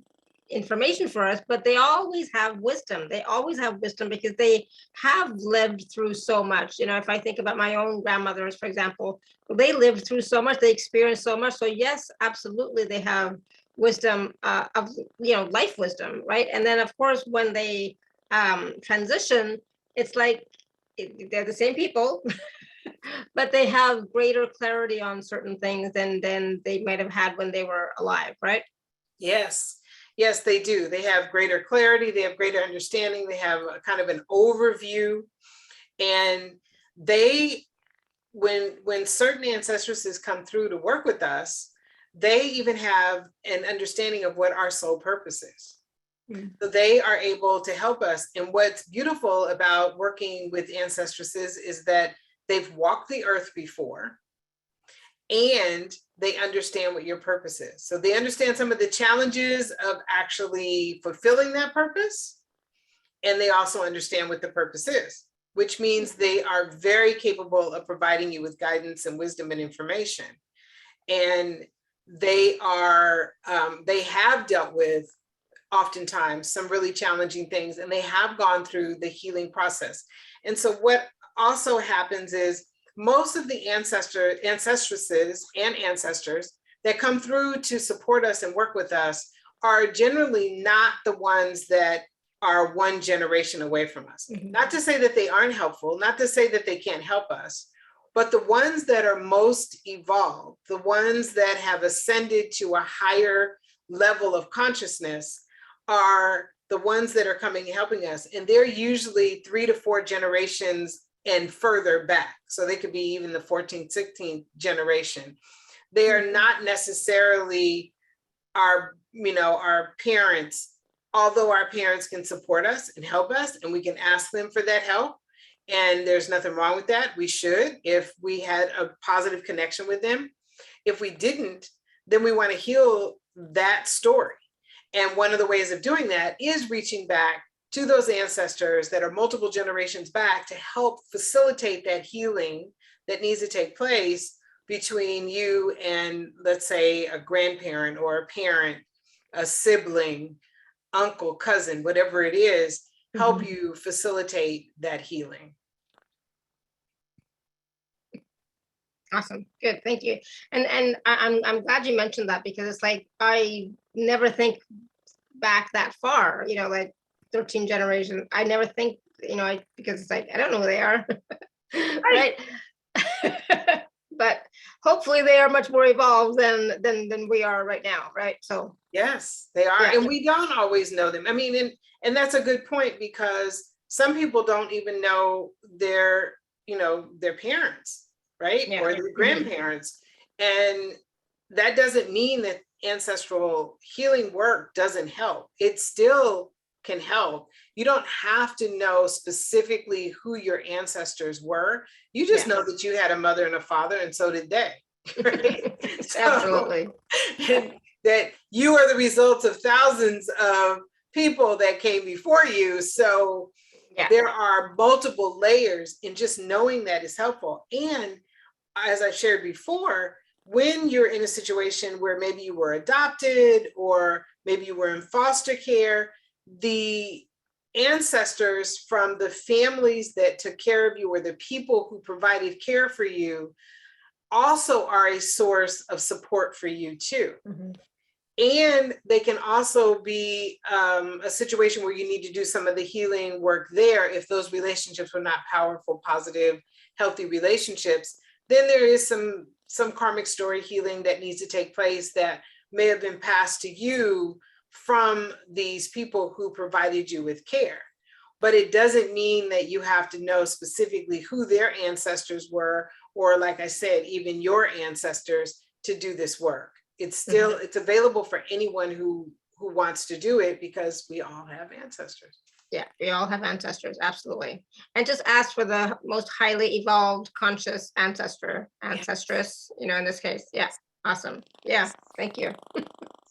information for us, but they always have wisdom. They always have wisdom because they have lived through so much. If I think about my own grandmothers, for example, they lived through so much, they experienced so much. So yes, absolutely, they have wisdom of, life wisdom, right? And then of course, when they transition, it's like they're the same people, but they have greater clarity on certain things than they might have had when they were alive, right? Yes, they do. They have greater clarity. They have greater understanding. They have a kind of an overview. And they, when certain ancestresses come through to work with us, they even have an understanding of what our soul purpose is. So they are able to help us. And what's beautiful about working with ancestresses is that they've walked the earth before and they understand what your purpose is. So they understand some of the challenges of actually fulfilling that purpose. And they also understand what the purpose is, which means they are very capable of providing you with guidance and wisdom and information. And they are, they have dealt with oftentimes some really challenging things, and they have gone through the healing process. And so what also happens is most of the ancestresses and ancestors that come through to support us and work with us are generally not the ones that are one generation away from us. Not to say that they aren't helpful, not to say that they can't help us, but the ones that are most evolved, the ones that have ascended to a higher level of consciousness are the ones that are coming and helping us. And they're usually 3 to 4 generations and further back. So they could be even the 14th, 16th generation. They are not necessarily our parents, although our parents can support us and help us, and we can ask them for that help. And there's nothing wrong with that. We should, if we had a positive connection with them. If we didn't, then we want to heal that story. And one of the ways of doing that is reaching back to those ancestors that are multiple generations back to help facilitate that healing that needs to take place between you and, let's say, a grandparent or a parent, a sibling, uncle, cousin, whatever it is, help you facilitate that healing. Awesome. Good. Thank you. And I'm glad you mentioned that, because it's like I never think back that far, like 13 generations. I never think, because it's like I don't know who they are. Right. But hopefully they are much more evolved than we are right now, right? So yes, they are. Yeah. And we don't always know them. I mean, and that's a good point, because some people don't even know their their parents, right? Yeah. Or their grandparents. And that doesn't mean that ancestral healing work doesn't help. It still can help. You don't have to know specifically who your ancestors were. You just know that you had a mother and a father, and so did they. Right? Absolutely. And that you are the results of thousands of people that came before you. So there are multiple layers, and just knowing that is helpful. And as I shared before, when you're in a situation where maybe you were adopted or maybe you were in foster care, the ancestors from the families that took care of you or the people who provided care for you also are a source of support for you too. And they can also be a situation where you need to do some of the healing work there. If those relationships were not powerful, positive, healthy relationships, then there is some karmic story healing that needs to take place that may have been passed to you from these people who provided you with care. But it doesn't mean that you have to know specifically who their ancestors were, or like I said, even your ancestors to do this work. It's still, it's available for anyone who wants to do it, because we all have ancestors. Yeah, we all have ancestors, absolutely. And just ask for the most highly evolved conscious ancestress, in this case. Yeah, awesome. Yeah, thank you.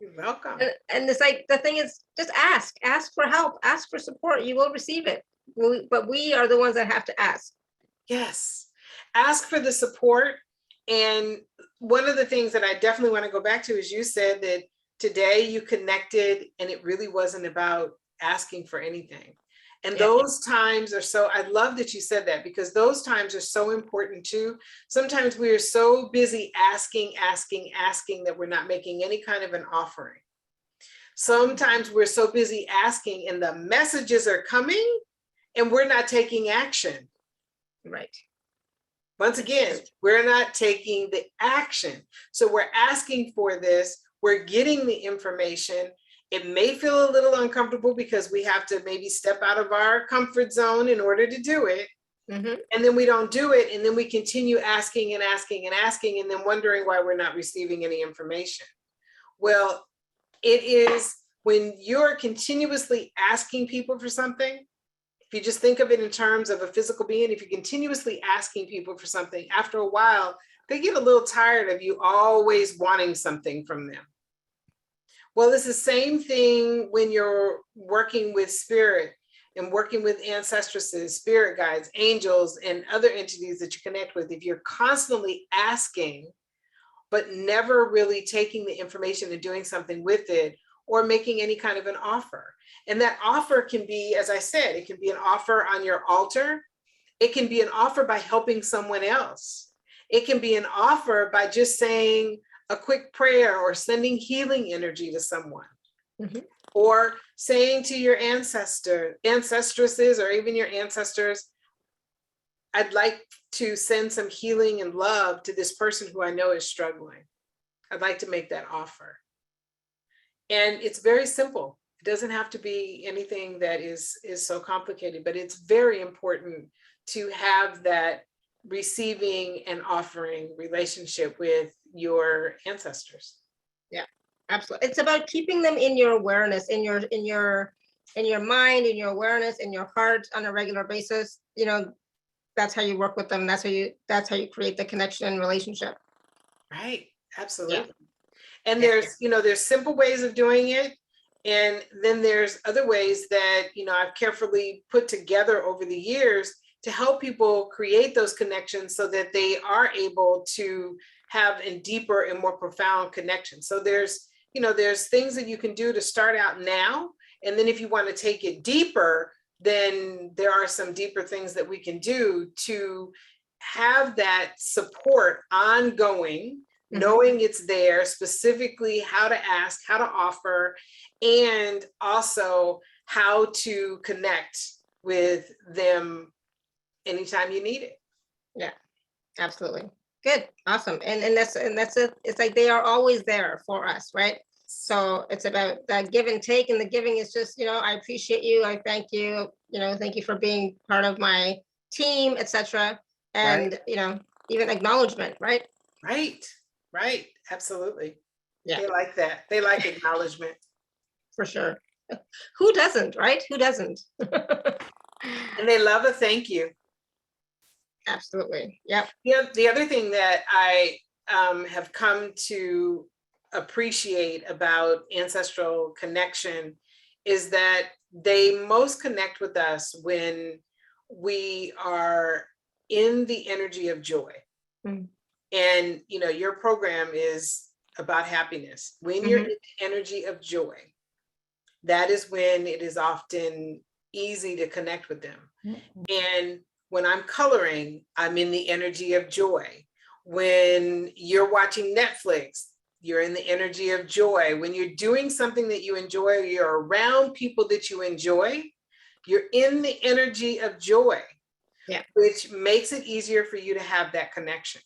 You're welcome. And it's like, the thing is, just ask for help, ask for support, you will receive it. But we are the ones that have to ask. Yes, ask for the support. And one of the things that I definitely want to go back to is you said that today you connected and it really wasn't about asking for anything. And those times are so, I love that you said that, because those times are so important too. Sometimes we are so busy asking that we're not making any kind of an offering. Sometimes we're so busy asking and the messages are coming and we're not taking action. Right. Once again, we're not taking the action. So we're asking for this, we're getting the information. It may feel a little uncomfortable because we have to maybe step out of our comfort zone in order to do it. And then we don't do it. And then we continue asking and asking and asking, and then wondering why we're not receiving any information. Well, it is when you're continuously asking people for something. If you just think of it in terms of a physical being, if you're continuously asking people for something, after a while, they get a little tired of you always wanting something from them. Well, it's the same thing when you're working with spirit and working with ancestresses, spirit guides, angels, and other entities that you connect with. If you're constantly asking, but never really taking the information and doing something with it, or making any kind of an offer. And that offer can be, as I said, it can be an offer on your altar. It can be an offer by helping someone else. It can be an offer by just saying a quick prayer or sending healing energy to someone. Or saying to your ancestresses, or even your ancestors, I'd like to send some healing and love to this person who I know is struggling. I'd like to make that offer. And it's very simple. It doesn't have to be anything that is so complicated, but it's very important to have that receiving and offering relationship with your ancestors. Yeah, absolutely. It's about keeping them in your awareness, in your mind, in your awareness, in your heart on a regular basis. That's how you work with them. That's how you create the connection and relationship. Right. Absolutely. And there's simple ways of doing it. And then there's other ways that, I've carefully put together over the years to help people create those connections so that they are able to have a deeper and more profound connection. So there's things that you can do to start out now. And then if you want to take it deeper, then there are some deeper things that we can do to have that support ongoing. Knowing it's there, specifically how to ask, how to offer, and also how to connect with them anytime you need it. Yeah, absolutely. Good, awesome. And that's it. It's like they are always there for us, right? So it's about that give and take, and the giving is just, I appreciate you, I thank you, thank you for being part of my team, etc. and, you know, even acknowledgement, right? Right. Absolutely. Yeah. They like that. They like acknowledgement. For sure. Who doesn't, right? Who doesn't? And they love a thank you. Absolutely. Yep. The other thing that I have come to appreciate about ancestral connection is that they most connect with us when we are in the energy of joy. Mm. And, you know, your program is about happiness. When you're in the energy of joy, that is when it is often easy to connect with them. And when I'm coloring, I'm in the energy of joy. When you're watching Netflix, you're in the energy of joy. When you're doing something that you enjoy, you're around people that you enjoy, you're in the energy of joy, which makes it easier for you to have that connection.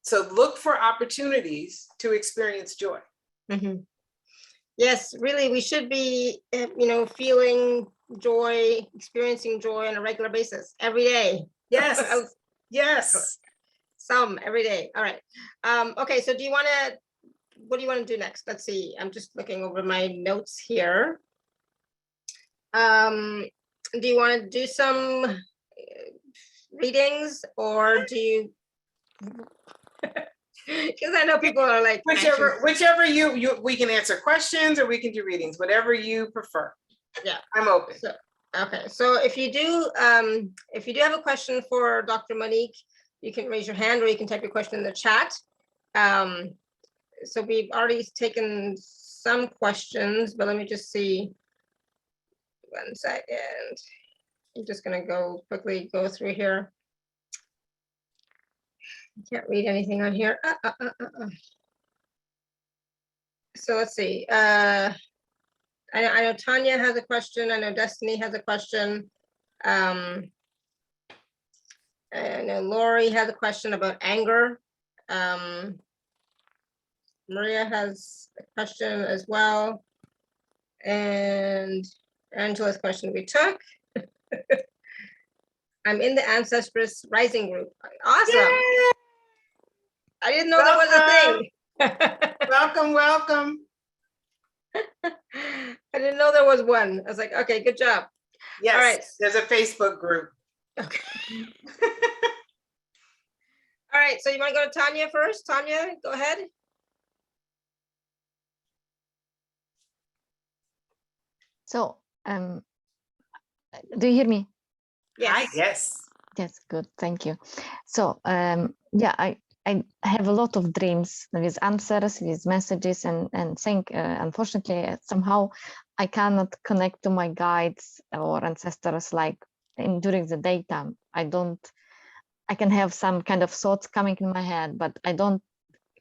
So look for opportunities to experience joy. Yes, really, we should be, you know, feeling joy, experiencing joy on a regular basis every day. Yes. Yes. Some every day. All right. Okay, so what do you want to do next? Let's see. I'm just looking over my notes here. Do you want to do some readings, or do you? Because I know people are like, whichever we can answer questions or we can do readings, whatever you prefer. Yeah, I'm open. So, okay, so if you do have a question for Dr.MoNique, you can raise your hand or you can type your question in the chat. So we've already taken some questions, but let me just see. 1 second. I'm just gonna quickly go through here. I can't read anything on here. So let's see. I know Tanya has a question. I know Destiny has a question. I know Lori has a question about anger. Maria has a question as well. And Angela's question we took. I'm in the Ancestress Rising group. Awesome. Yay! I didn't know there was a thing. Welcome. I didn't know there was one. I was like, okay, good job. Yes, all right. There's a Facebook group. Okay. All right, so you want to go to Tanya first? Tanya, go ahead. So, do you hear me? Yes. Yes. Yes, good. Thank you. So, yeah, I have a lot of dreams with answers, with messages, and think, unfortunately, somehow I cannot connect to my guides or ancestors like during the daytime. I can have some kind of thoughts coming in my head, but I don't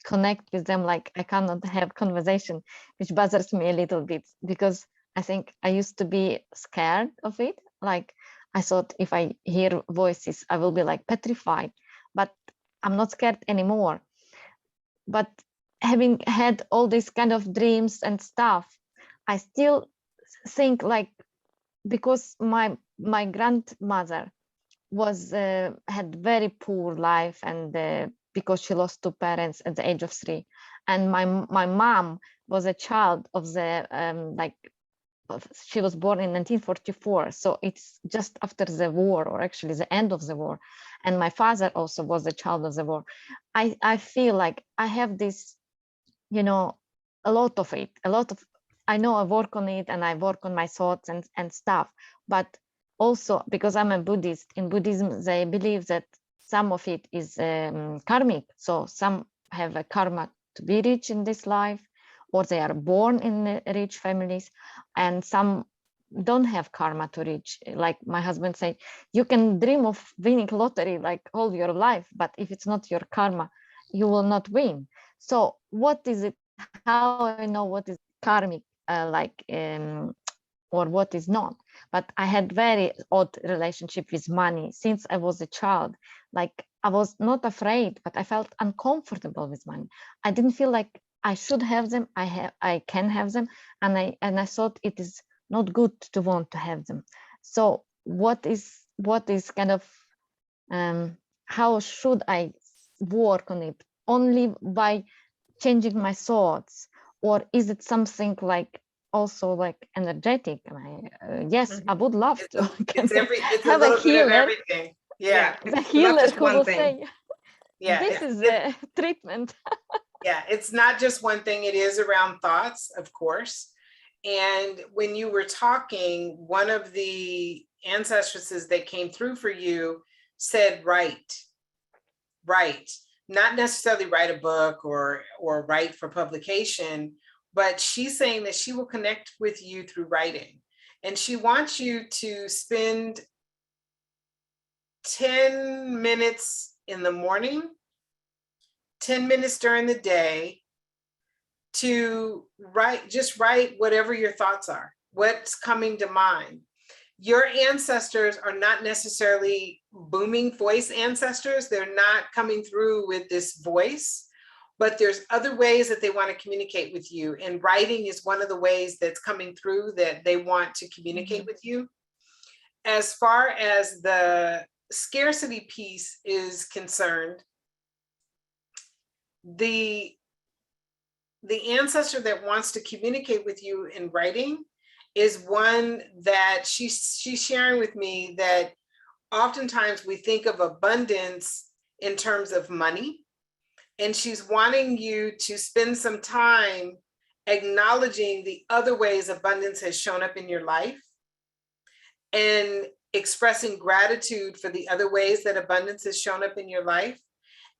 connect with them. Like I cannot have conversation, which bothers me a little bit because I think I used to be scared of it. Like I thought if I hear voices, I will be like petrified, but I'm not scared anymore. But having had all these kind of dreams and stuff, I still think like, because my grandmother was had very poor life, and because she lost two parents at the age of 3, and my mom was a child of the she was born in 1944, so it's just after the war, or actually the end of the war, and my father also was a child of the war. I feel like I have this, you know, a lot of I know I work on it and I work on my thoughts and stuff, but also because I'm a Buddhist, in Buddhism they believe that some of it is karmic, so some have a karma to be rich in this life, or they are born in rich families, and some don't have karma to reach. Like my husband say, you can dream of winning lottery like all your life, but if it's not your karma, you will not win. So what is it, how I know what is karmic, or what is not? But I had very odd relationship with money since I was a child. Like I was not afraid, but I felt uncomfortable with money. I didn't feel like I should have them. I can have them, and I thought it is not good to want to have them. So what is kind of how should I work on it? Only by changing my thoughts, or is it something like also like energetic? And yes, I would love It's to a, it's a have a little bit of healer, everything. Yeah. the It's not healer just who one will thing. say, Yeah. this is a treatment. Yeah, it's not just one thing. It is around thoughts, of course. And when you were talking, one of the ancestresses that came through for you said, write, not necessarily write a book or write for publication, but she's saying that she will connect with you through writing. And she wants you to spend 10 minutes in the morning, 10 minutes during the day, to just write whatever your thoughts are, what's coming to mind. Your ancestors are not necessarily booming voice ancestors. They're not coming through with this voice, but there's other ways that they want to communicate with you. And writing is one of the ways that's coming through that they want to communicate with you. As far as the scarcity piece is concerned, the ancestor that wants to communicate with you in writing is one that she's sharing with me that oftentimes we think of abundance in terms of money, and she's wanting you to spend some time acknowledging the other ways abundance has shown up in your life and expressing gratitude for the other ways that abundance has shown up in your life,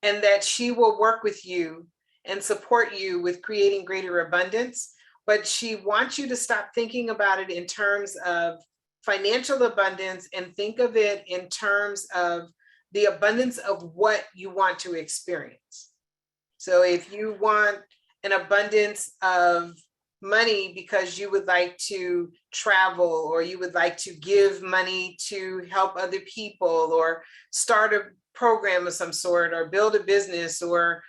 and that she will work with you and support you with creating greater abundance. But she wants you to stop thinking about it in terms of financial abundance and think of it in terms of the abundance of what you want to experience. So if you want an abundance of money because you would like to travel, or you would like to give money to help other people, or start a program of some sort, or build a business, or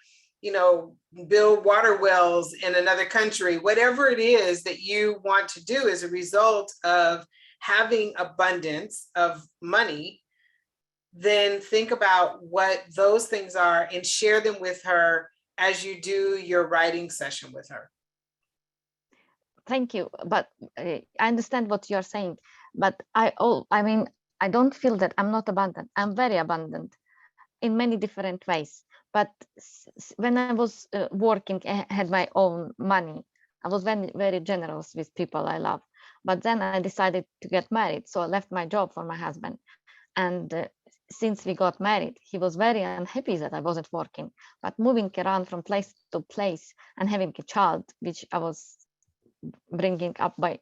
build water wells in another country, whatever it is that you want to do as a result of having abundance of money, then think about what those things are and share them with her as you do your writing session with her. Thank you, but I understand what you're saying, but I mean, I don't feel that I'm not abundant. I'm very abundant in many different ways. But when I was working, I had my own money. I was very, very generous with people I love. But then I decided to get married. So I left my job for my husband. And since we got married, he was very unhappy that I wasn't working. But moving around from place to place and having a child, which I was bringing up by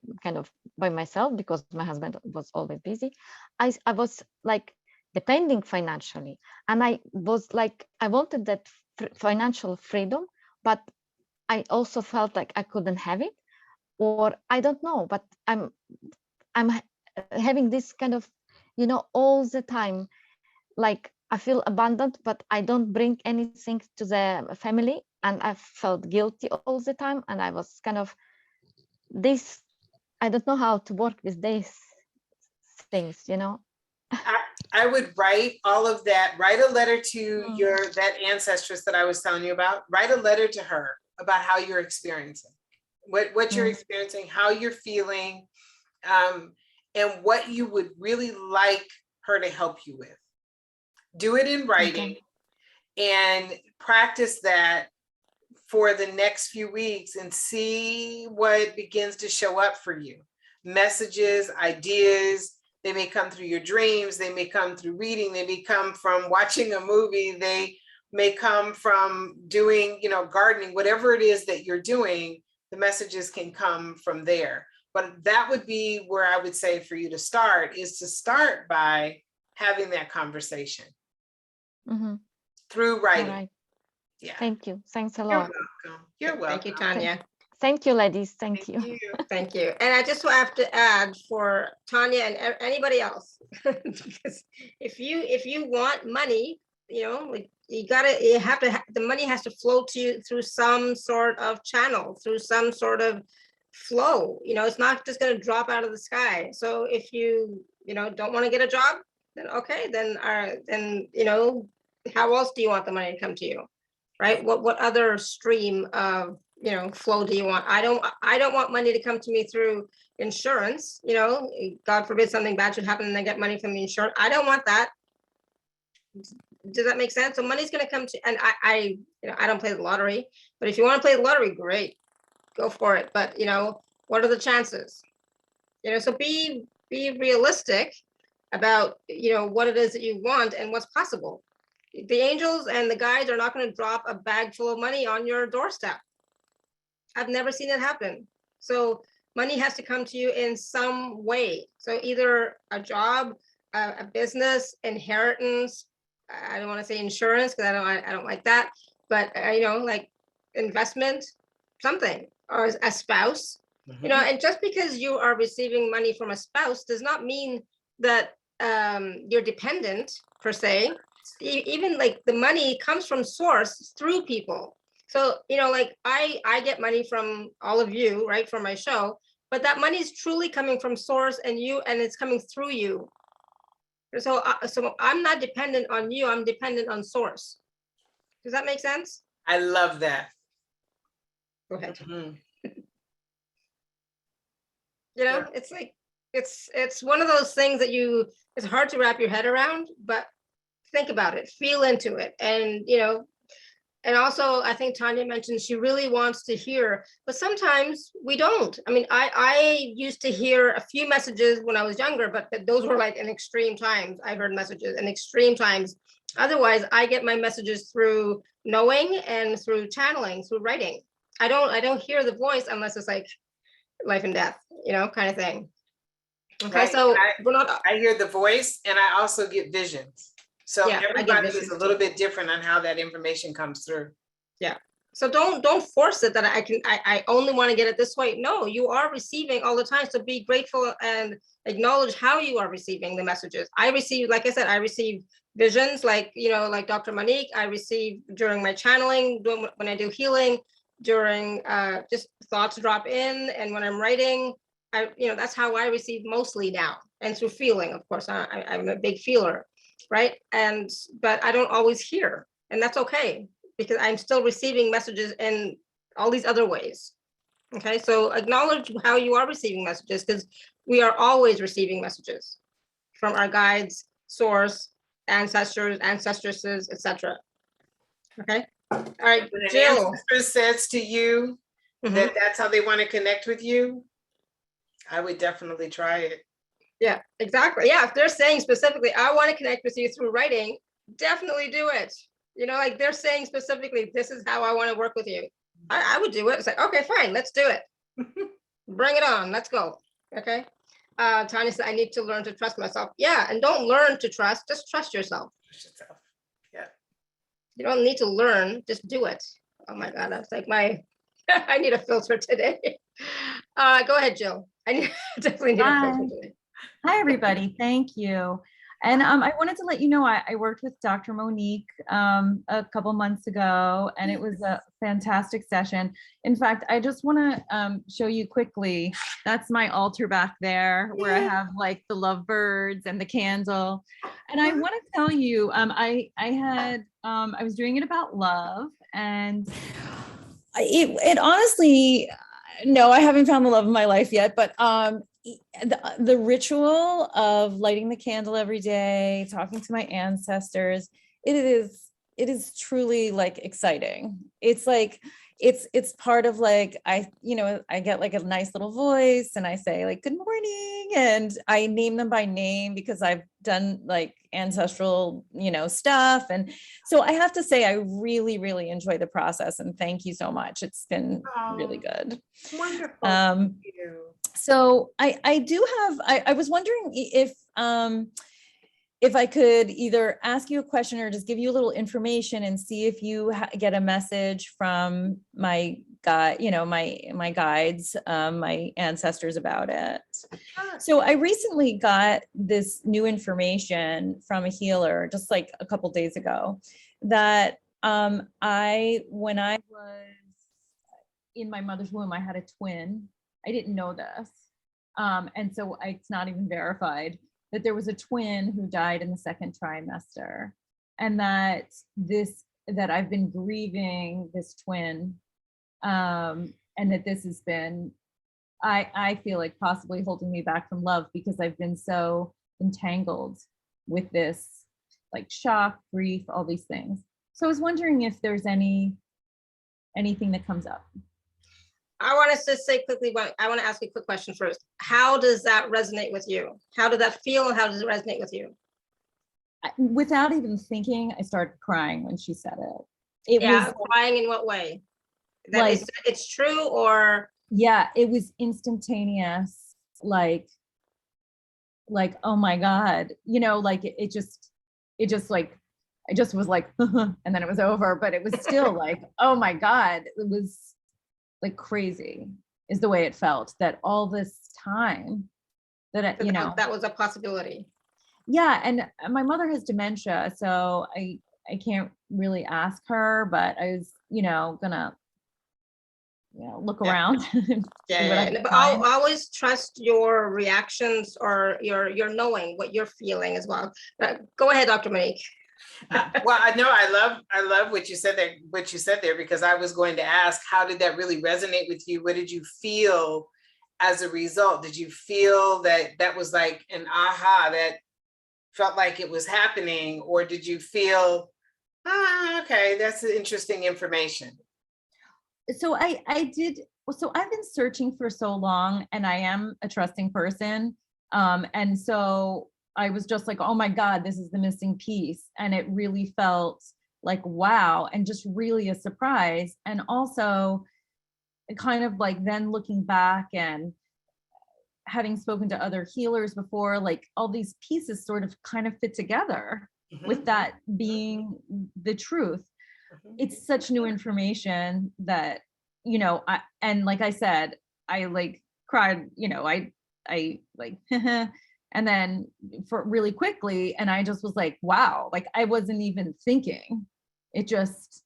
myself because my husband was always busy, I was like depending financially, and I was like, I wanted that financial freedom, but I also felt like I couldn't have it, or I don't know, but I'm having this kind of, all the time, like I feel abundant, but I don't bring anything to the family, and I felt guilty all the time, and I was kind of this, I don't know how to work with these things, I would write all of that, write a letter to that ancestress that I was telling you about, write a letter to her about how you're experiencing, what you're experiencing, how you're feeling, and what you would really like her to help you with. Do it in writing and practice that for the next few weeks and see what begins to show up for you. Messages, ideas, they may come through your dreams, they may come through reading, they may come from watching a movie, they may come from doing, gardening, whatever it is that you're doing, the messages can come from there. But that would be where I would say for you to start, is to start by having that conversation through writing. All right. Yeah. Thank you. Thanks a You're lot. welcome. You're welcome. Thank you, Tanya. Thank you, ladies. Thank you. Thank you. And I just have to add for Tanya and anybody else, because if you want money, the money has to flow to you through some sort of channel, through some sort of flow. It's not just going to drop out of the sky. So if you don't want to get a job, then okay, then how else do you want the money to come to you? Right? What other stream of, flow do you want? I don't want money to come to me through insurance. God forbid something bad should happen and I get money from the insurance. I don't want that. Does that make sense? So money's going to come to, and I don't play the lottery, but if you want to play the lottery, great, go for it. But what are the chances? So be realistic about what it is that you want and what's possible. The angels and the guides are not going to drop a bag full of money on your doorstep. I've never seen it happen. So money has to come to you in some way. So either a job, a business, inheritance. I don't want to say insurance because I don't like that, but like investment, something, or a spouse. And just because you are receiving money from a spouse does not mean that you're dependent per se. Even like the money comes from source through people. So, like I get money from all of you, right, for my show, but that money is truly coming from source and it's coming through you. So I'm not dependent on you, I'm dependent on source. Does that make sense? I love that. Go ahead. Mm-hmm. It's like, it's one of those things that it's hard to wrap your head around, but think about it, feel into it. And, and also I think Tanya mentioned she really wants to hear, but sometimes we don't. I mean, I used to hear a few messages when I was younger, but those were like in extreme times. I heard messages in extreme times. Otherwise, I get my messages through knowing and through channeling, through writing. I don't hear the voice unless it's like life and death, kind of thing. Okay, right. So I hear the voice and I also get visions. So yeah, everybody is a little bit different on how that information comes through. Yeah. So don't force it that I only want to get it this way. No, you are receiving all the time. So be grateful and acknowledge how you are receiving the messages. I receive, like I said, I receive visions like, like Dr.MoNique. I receive during my channeling, when I do healing, during just thoughts drop in. And when I'm writing, that's how I receive mostly now. And through feeling, of course, I'm a big feeler. Right. But I don't always hear, and that's okay, because I'm still receiving messages in all these other ways. Okay. So acknowledge how you are receiving messages, because we are always receiving messages from our guides, source, ancestors, ancestresses, etc. Okay. All right. When an Jill. ancestor says to you that that's how they want to connect with you, I would definitely try it. Yeah, exactly. Yeah, if they're saying specifically, I want to connect with you through writing, definitely do it. Like they're saying specifically, this is how I want to work with you. I would do it. It's like, okay, fine, let's do it. Bring it on. Let's go. Okay. Tanya said, I need to learn to trust myself. Yeah, and don't learn to trust, just trust yourself. Yeah. You don't need to learn, just do it. Oh my God, that's like I need a filter today. Go ahead, Jill. I definitely need a filter today. Hi, everybody. Thank you. And I wanted to let you know, I worked with Dr.MoNique a couple months ago, and it was a fantastic session. In fact, I just want to show you quickly. That's my altar back there, where I have like the lovebirds and the candle. And I want to tell you, I was doing it about love, and it honestly, no, I haven't found the love of my life yet, but the ritual of lighting the candle every day, talking to my ancestors, it is truly like exciting. It's like it's part of like I get like a nice little voice and I say like good morning, and I name them by name because I've done like ancestral stuff, and so I have to say I really enjoy the process, and thank you so much. It's been really good. Wonderful. Thank you. So I do have, I was wondering if I could either ask you a question or just give you a little information and see if you get a message from my guide, my guides, my ancestors about it. Sure. So I recently got this new information from a healer just like a couple days ago that when I was in my mother's womb, I had a twin. I didn't know this. And so it's not even verified that there was a twin who died in the second trimester. and that I've been grieving this twin, and that this has been, I feel like possibly holding me back from love, because I've been so entangled with this, like shock, grief, all these things. So I was wondering if there's anything that comes up. I want to just say quickly, I want to ask you a quick question first. How does that resonate with you? How did that feel, and how does it resonate with you? Without even thinking, I started crying when she said it. Yeah, crying in what way? That like, it's true, or? Yeah, it was instantaneous, like, oh my God, you know, like it just like, I just was like, and then it was over, but it was still like, oh my God, it was like crazy is the way it felt, that all this time that, So that was a possibility. Yeah, and my mother has dementia, so I can't really ask her, but I was, gonna, look around. Yeah. But I'll always trust your reactions, or your knowing what you're feeling as well. Go ahead, Dr. Monique. Well, I love what you said there, because I was going to ask, how did that really resonate with you? What did you feel as a result? Did you feel that was like an aha, that felt like it was happening, or did you feel, okay, that's interesting information? So so I've been searching for so long, and I am a trusting person. And so I was just like, oh my God, this is the missing piece. And it really felt like, wow, and just really a surprise. And also kind of like then looking back and having spoken to other healers before, like all these pieces sort of kind of fit together, with that being the truth. It's such new information that, and like I said, I like cried, I like, and then for really quickly, and I just was like, wow, like I wasn't even thinking, that just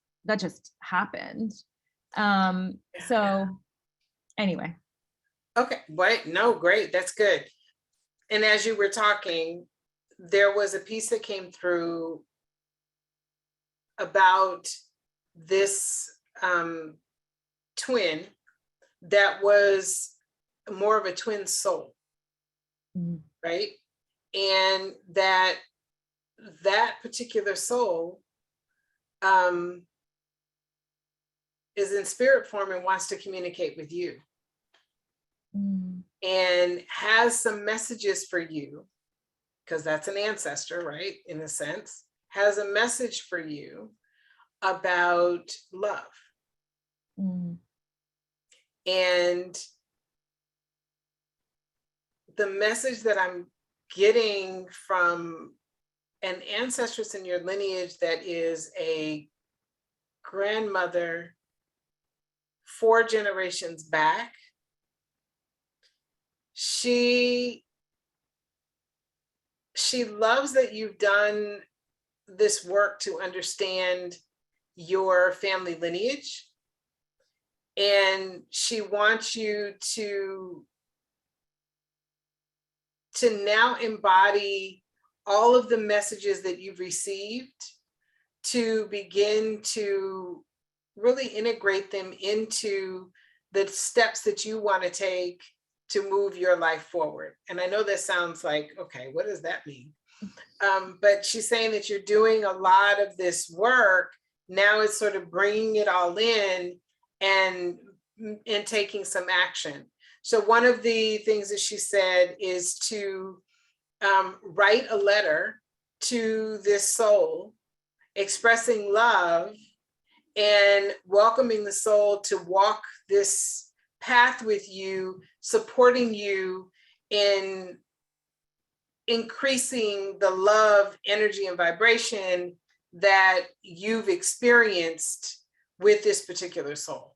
happened. So anyway. Okay, wait, no, great, that's good. And as you were talking, there was a piece that came through about this twin that was more of a twin soul, right? And that particular soul is in spirit form and wants to communicate with you, and has some messages for you, because that's an ancestor, right? In a sense, has a message for you about love. And the message that I'm getting from an ancestress in your lineage that is a grandmother 4 generations back, she loves that you've done this work to understand your family lineage, and she wants you to now embody all of the messages that you've received, to begin to really integrate them into the steps that you want to take to move your life forward. And I know that sounds like, okay, what does that mean? But she's saying that you're doing a lot of this work. Now it's sort of bringing it all in and taking some action. So one of the things that she said is to write a letter to this soul, expressing love and welcoming the soul to walk this path with you, supporting you in increasing the love, energy, and vibration that you've experienced with this particular soul.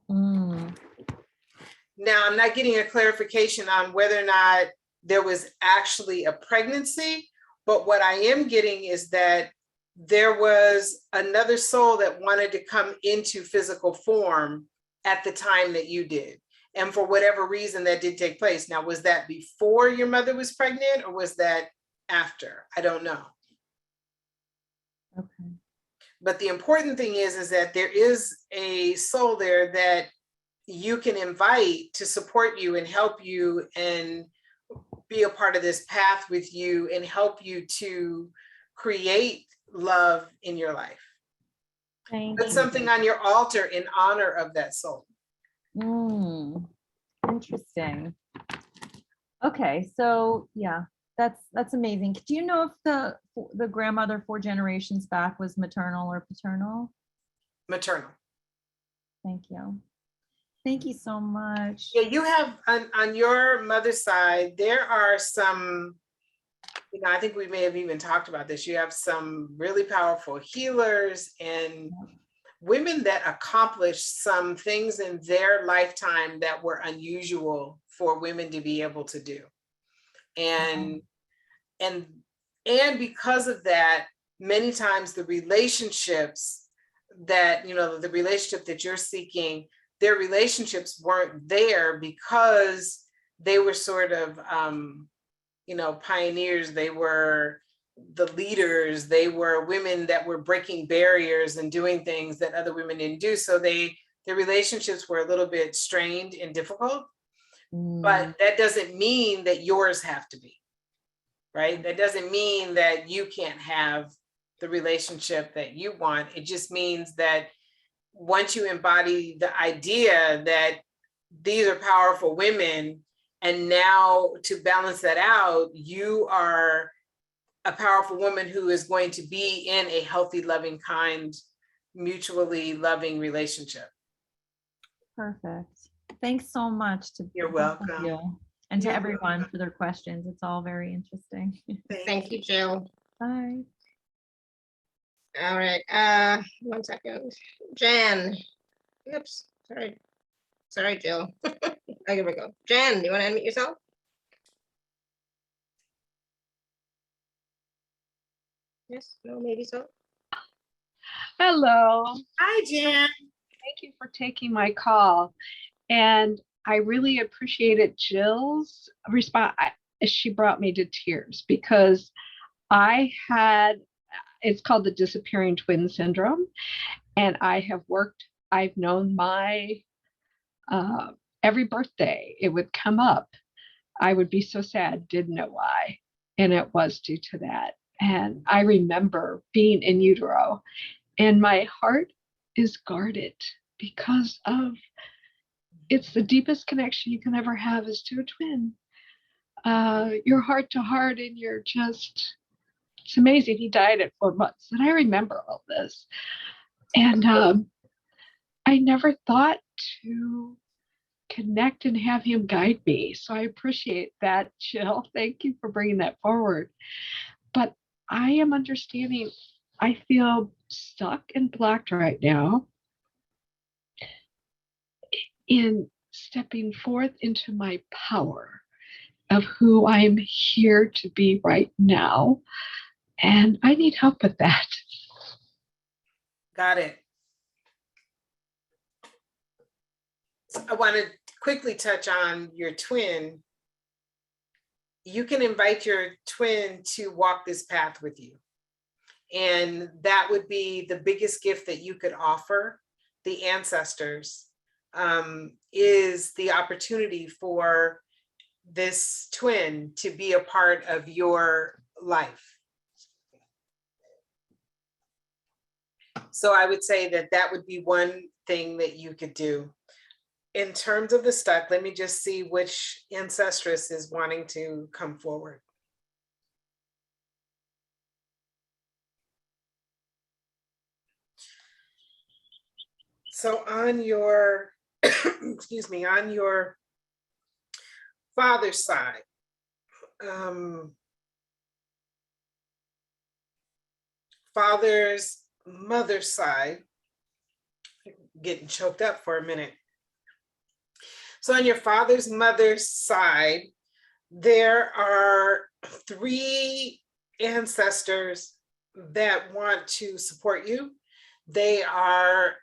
Now, I'm not getting a clarification on whether or not there was actually a pregnancy, but what I am getting is that there was another soul that wanted to come into physical form at the time that you did. And for whatever reason that did take place. Now, was that before your mother was pregnant, or was that after? I don't know. But the important thing is that there is a soul there that you can invite to support you and help you and be a part of this path with you and help you to create love in your life. Thank Put you. something on your altar in honor of that soul. Interesting. Okay, so yeah, that's amazing. Do you know if the grandmother 4 generations back was maternal or paternal? Maternal. Thank you. Thank you so much. Yeah, you have on your mother's side, there are some, I think we may have even talked about this. You have some really powerful healers and women that accomplished some things in their lifetime that were unusual for women to be able to do. And because of that, many times the relationships that, the relationship that you're seeking, their relationships weren't there because they were sort of, pioneers. They were the leaders. They were women that were breaking barriers and doing things that other women didn't do. So their relationships were a little bit strained and difficult, but that doesn't mean that yours have to be, right? That doesn't mean that you can't have the relationship that you want. It just means that once you embody the idea that these are powerful women, and now to balance that out, you are a powerful woman who is going to be in a healthy, loving, kind, mutually loving relationship. Perfect. Thanks so much to You're both of welcome. you and to You're everyone welcome. for their questions. It's all very interesting. Thank you, Jill. Bye. All right, 1 second. Jan. Oops, sorry, Jill. Oh, here we go. Jan, you want to unmute yourself? Yes, no, maybe so. Hello. Hi, Jan. Thank you for taking my call. And I really appreciated Jill's response. She brought me to tears because it's called the disappearing twin syndrome. And I've known my, every birthday it would come up. I would be so sad, didn't know why. And it was due to that. And I remember being in utero and my heart is guarded because of it's the deepest connection you can ever have is to a twin. You're heart to heart and it's amazing. He died at 4 months and I remember all this. And I never thought to connect and have him guide me. So I appreciate that, Jill. Thank you for bringing that forward. But I am understanding, I feel stuck and blocked right now in stepping forth into my power of who I'm here to be right now. And I need help with that. Got it. So I want to quickly touch on your twin. You can invite your twin to walk this path with you. And that would be the biggest gift that you could offer the ancestors, is the opportunity for this twin to be a part of your life. So I would say that would be one thing that you could do. In terms of the stuck, let me just see which ancestress is wanting to come forward. So on your, excuse me, on your father's side, father's mother's side, getting choked up for a minute. So on your father's mother's side, there are 3 ancestors that want to support you. They are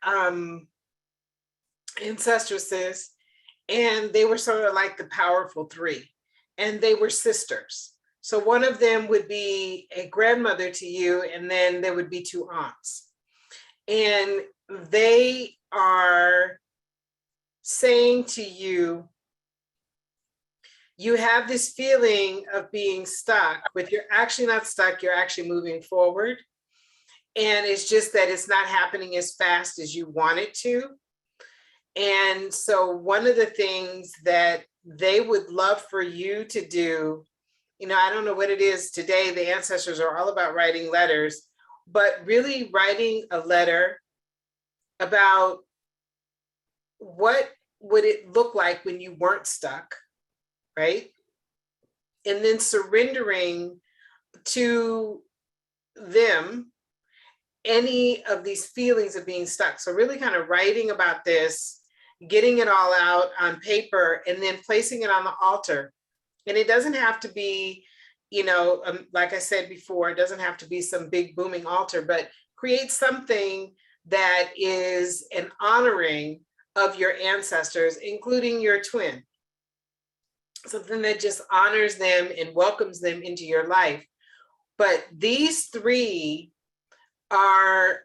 ancestresses, and they were sort of like the powerful 3, and they were sisters. So one of them would be a grandmother to you, and then there would be 2 aunts. and they are saying to you, you have this feeling of being stuck, but you're actually not stuck, you're actually moving forward. And it's just that it's not happening as fast as you want it to. And so one of the things that they would love for you to do, I don't know what it is today, the ancestors are all about writing letters, but really writing a letter about what would it look like when you weren't stuck, right? And then surrendering to them any of these feelings of being stuck. So really kind of writing about this, getting it all out on paper, and then placing it on the altar. And it doesn't have to be, like I said before, it doesn't have to be some big booming altar, but create something that is an honoring of your ancestors, including your twin. Something that just honors them and welcomes them into your life. But these three are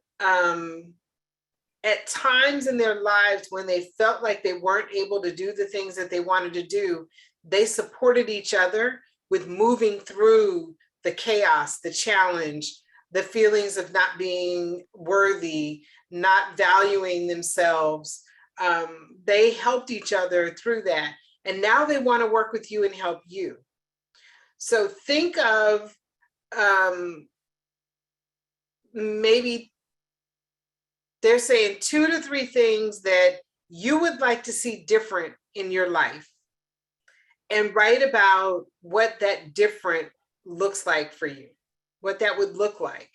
at times in their lives when they felt like they weren't able to do the things that they wanted to do, they supported each other with moving through the chaos, the challenge, the feelings of not being worthy, not valuing themselves. They helped each other through that. And now they want to work with you and help you. So think of maybe they're saying 2 to 3 things that you would like to see different in your life, and write about what that different looks like for you, what that would look like.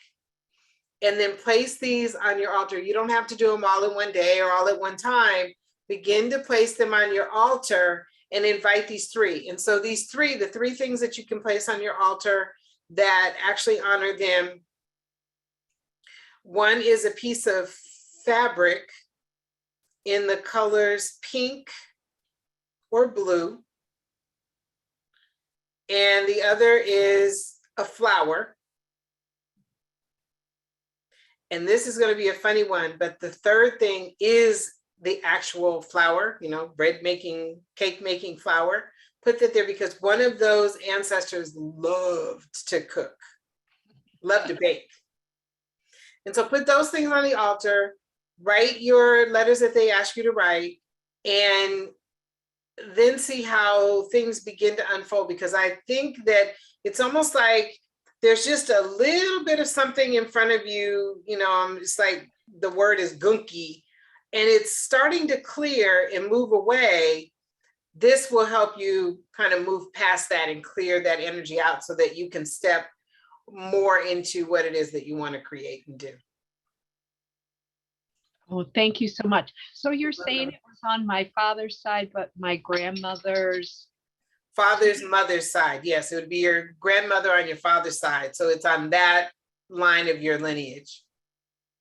And then place these on your altar. You don't have to do them all in one day or all at one time. Begin to place them on your altar and invite these 3. And so these 3, the 3 things that you can place on your altar that actually honor them. One is a piece of fabric in the colors pink or blue. And the other is a flower. And this is going to be a funny one, but the third thing is the actual flour, bread making, cake making flour. Put that there because one of those ancestors loved to cook, loved to bake. And so put those things on the altar, write your letters that they ask you to write, and then see how things begin to unfold. Because I think that it's almost like there's just a little bit of something in front of you, it's like the word is gunky, and it's starting to clear and move away. This will help you kind of move past that and clear that energy out so that you can step more into what it is that you want to create and do. Oh, thank you so much. So you're saying it was on my father's side, but my grandmother's mother's side. Yes, it would be your grandmother on your father's side. So it's on that line of your lineage.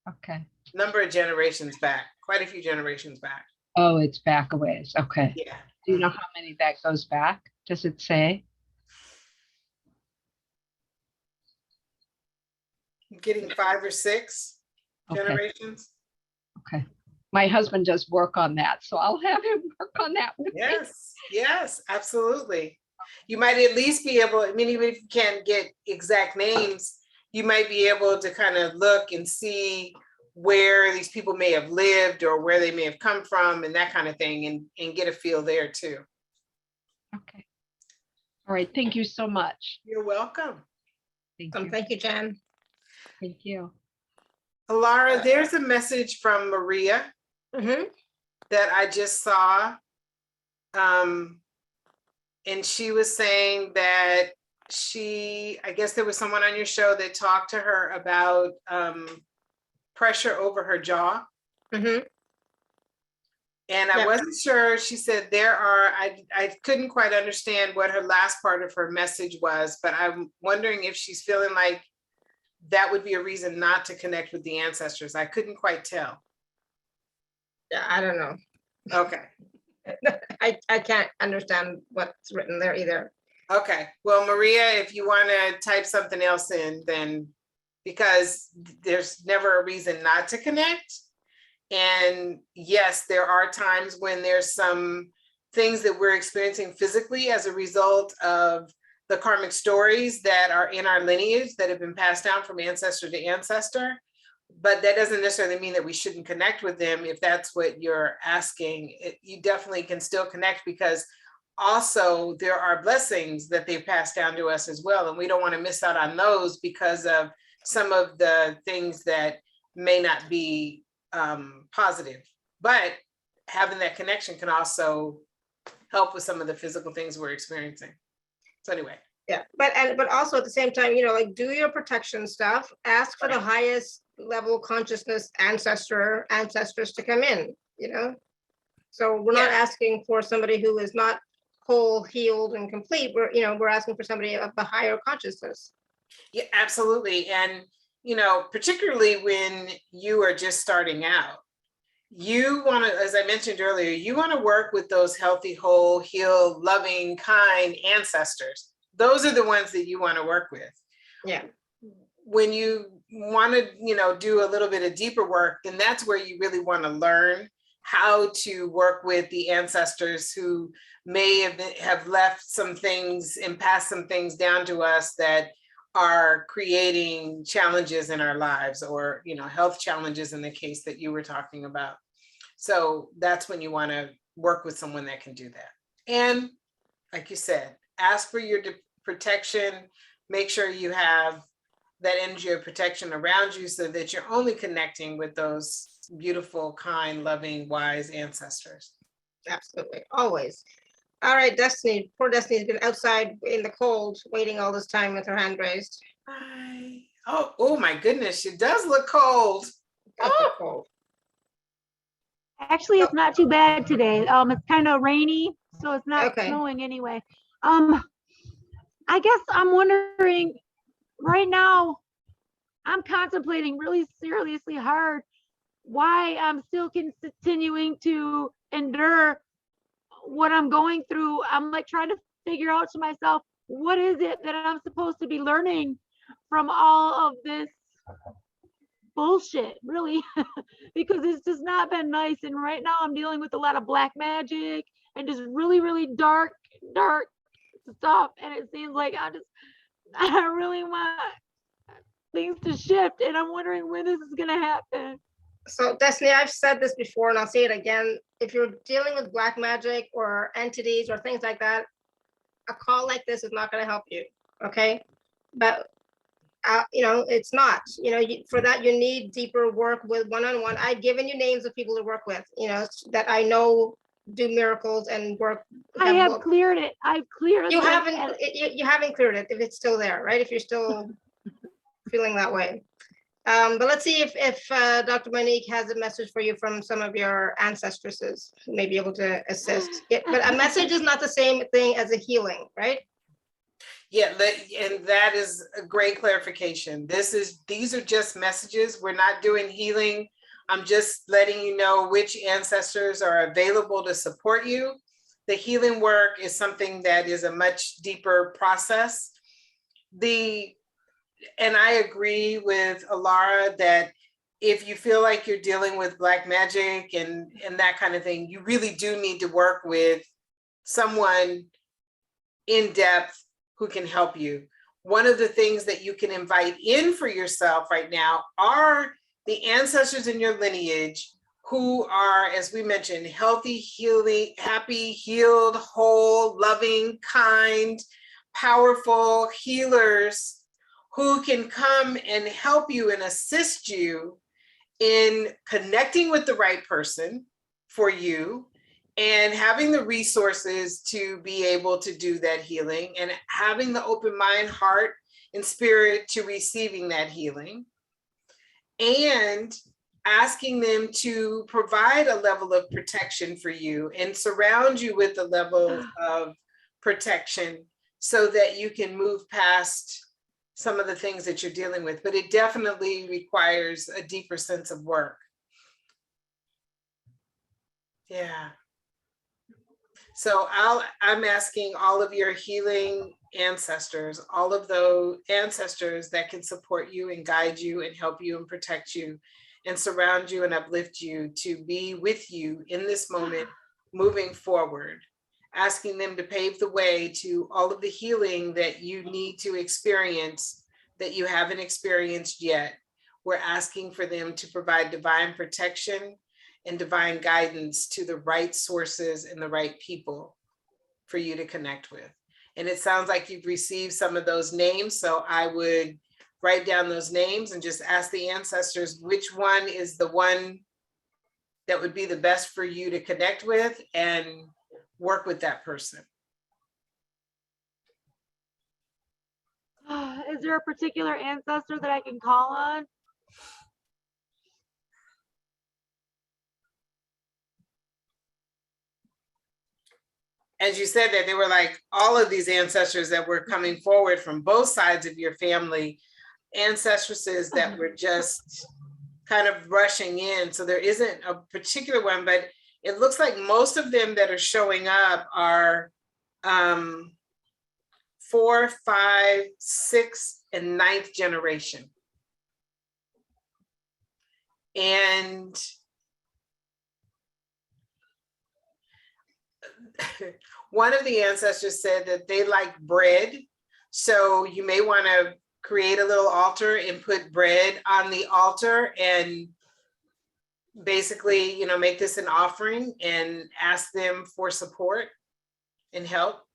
Okay. Number of generations back, quite a few generations back. Oh, it's back a ways. Okay. Yeah. Do you know how many that goes back? Does it say? I'm getting 5 or 6 generations. Okay. My husband does work on that, so I'll have him work on that with me. Yes, absolutely. You might at least be able, even if you can't get exact names, you might be able to kind of look and see where these people may have lived or where they may have come from and that kind of thing, and get a feel there too. Okay. All right. Thank you so much. You're welcome. Thank you, Jen. Thank you. Alara, there's a message from Maria that I just saw. And she was saying that I guess there was someone on your show that talked to her about pressure over her jaw. And I wasn't sure. She said I couldn't quite understand what her last part of her message was, but I'm wondering if she's feeling like that would be a reason not to connect with the ancestors. I couldn't quite tell. Yeah, I don't know. Okay. I can't understand what's written there either. Okay. Well, Maria, if you want to type something else in, then because there's never a reason not to connect. And yes, there are times when there's some things that we're experiencing physically as a result of the karmic stories that are in our lineage that have been passed down from ancestor to ancestor. But that doesn't necessarily mean that we shouldn't connect with them. If that's what you're asking, you definitely can still connect, because also there are blessings that they've passed down to us as well. And we don't want to miss out on those because of some of the things that may not be positive. But having that connection can also help with some of the physical things we're experiencing. So anyway. Yeah, but also at the same time, like, do your protection stuff, ask for the highest level consciousness ancestress to come in, So we're not asking for somebody who is not whole, healed, and complete. We're asking for somebody of the higher consciousness. Yeah, absolutely. And, particularly when you are just starting out, you want to, as I mentioned earlier, you want to work with those healthy, whole, healed, loving, kind ancestors. Those are the ones that you want to work with. Yeah. When you want to, do a little bit of deeper work, then that's where you really want to learn how to work with the ancestors who may have left some things and passed some things down to us that are creating challenges in our lives, or, health challenges in the case that you were talking about. So that's when you want to work with someone that can do that. And like you said, ask for your protection, make sure you have that energy of protection around you so that you're only connecting with those beautiful, kind, loving, wise ancestors. Absolutely, always. All right, Destiny. Poor Destiny's been outside in the cold, waiting all this time with her hand raised. Hi. Oh my goodness, she does look cold. Cold. Actually, it's not too bad today. It's kind of rainy, so it's not snowing anyway. I guess I'm wondering, right now, I'm contemplating really seriously hard why I'm still continuing to endure what I'm going through. I'm like trying to figure out to myself, what is it that I'm supposed to be learning from all of this bullshit, really? Because it's just not been nice. And right now I'm dealing with a lot of black magic and just really, really dark stuff. And it seems like I really want things to shift. And I'm wondering when this is going to happen. So Destiny, I've said this before and I'll say it again. If you're dealing with black magic or entities or things like that, a call like this is not going to help you. Okay. But it's not, for that, you need deeper work with one-on-one. I've given you names of people to work with, that I know do miracles and work. I have cleared it. I've cleared it. You haven't cleared it if it's still there, right? If you're still feeling that way. But let's see if Dr.MoNique has a message for you from some of your ancestresses who may be able to assist. Yeah, but a message is not the same thing as a healing, right? Yeah, and that is a great clarification. These are just messages. We're not doing healing. I'm just letting you know which ancestors are available to support you. The healing work is something that is a much deeper process. And I agree with Alara that if you feel like you're dealing with black magic and that kind of thing, you really do need to work with someone in depth who can help you. One of the things that you can invite in for yourself right now are the ancestors in your lineage who are, as we mentioned, healthy, healing, happy, healed, whole, loving, kind, powerful healers who can come and help you and assist you in connecting with the right person for you and having the resources to be able to do that healing and having the open mind, heart, and spirit to receiving that healing, and asking them to provide a level of protection for you and surround you with a level of protection so that you can move past some of the things that you're dealing with. But it definitely requires a deeper sense of work. Yeah. So I'm asking all of your healing ancestors, all of those ancestors that can support you and guide you and help you and protect you and surround you and uplift you, to be with you in this moment moving forward, asking them to pave the way to all of the healing that you need to experience that you haven't experienced yet. We're asking for them to provide divine protection and divine guidance to the right sources and the right people for you to connect with. And it sounds like you've received some of those names. So I would write down those names and just ask the ancestors which one is the one that would be the best for you to connect with, and work with that person. Is there a particular ancestor that I can call on? As you said that, they were like all of these ancestors that were coming forward from both sides of your family, ancestresses that were just kind of rushing in. So there isn't a particular one, but it looks like most of them that are showing up are 4, 5, 6, and 9th generation. And one of the ancestors said that they like bread. So you may want to create a little altar and put bread on the altar and basically, make this an offering and ask them for support and help.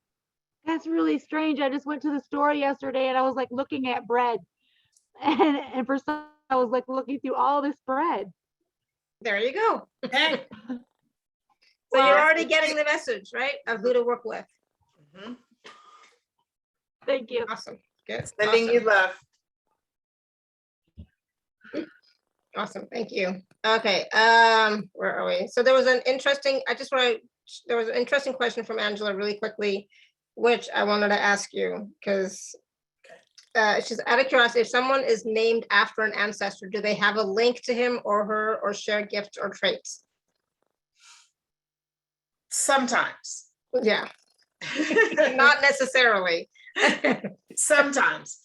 That's really strange. I just went to the store yesterday and I was like looking at bread. And for some, I was like looking through all this bread. There you go. Okay. So you're already getting the message, right, of who to work with. Mm-hmm. Thank you. Awesome. Good. Sending you love. Awesome. Thank you. Okay. Where are we? So there was an interesting, there was an interesting question from Angela really quickly, which I wanted to ask you, because she's out of curiosity, if someone is named after an ancestor, do they have a link to him or her or share gifts or traits? Sometimes. Yeah. Not necessarily. Sometimes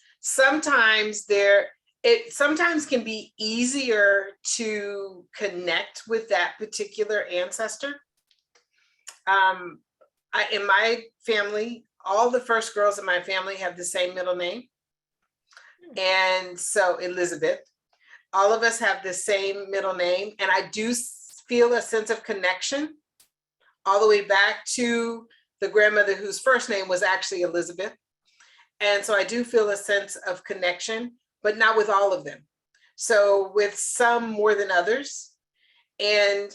it sometimes can be easier to connect with that particular ancestor. In my family, all the first girls in my family have the same middle name. And so Elizabeth, all of us have the same middle name. And I do feel a sense of connection all the way back to the grandmother whose first name was actually Elizabeth. And so I do feel a sense of connection, but not with all of them. So with some more than others. And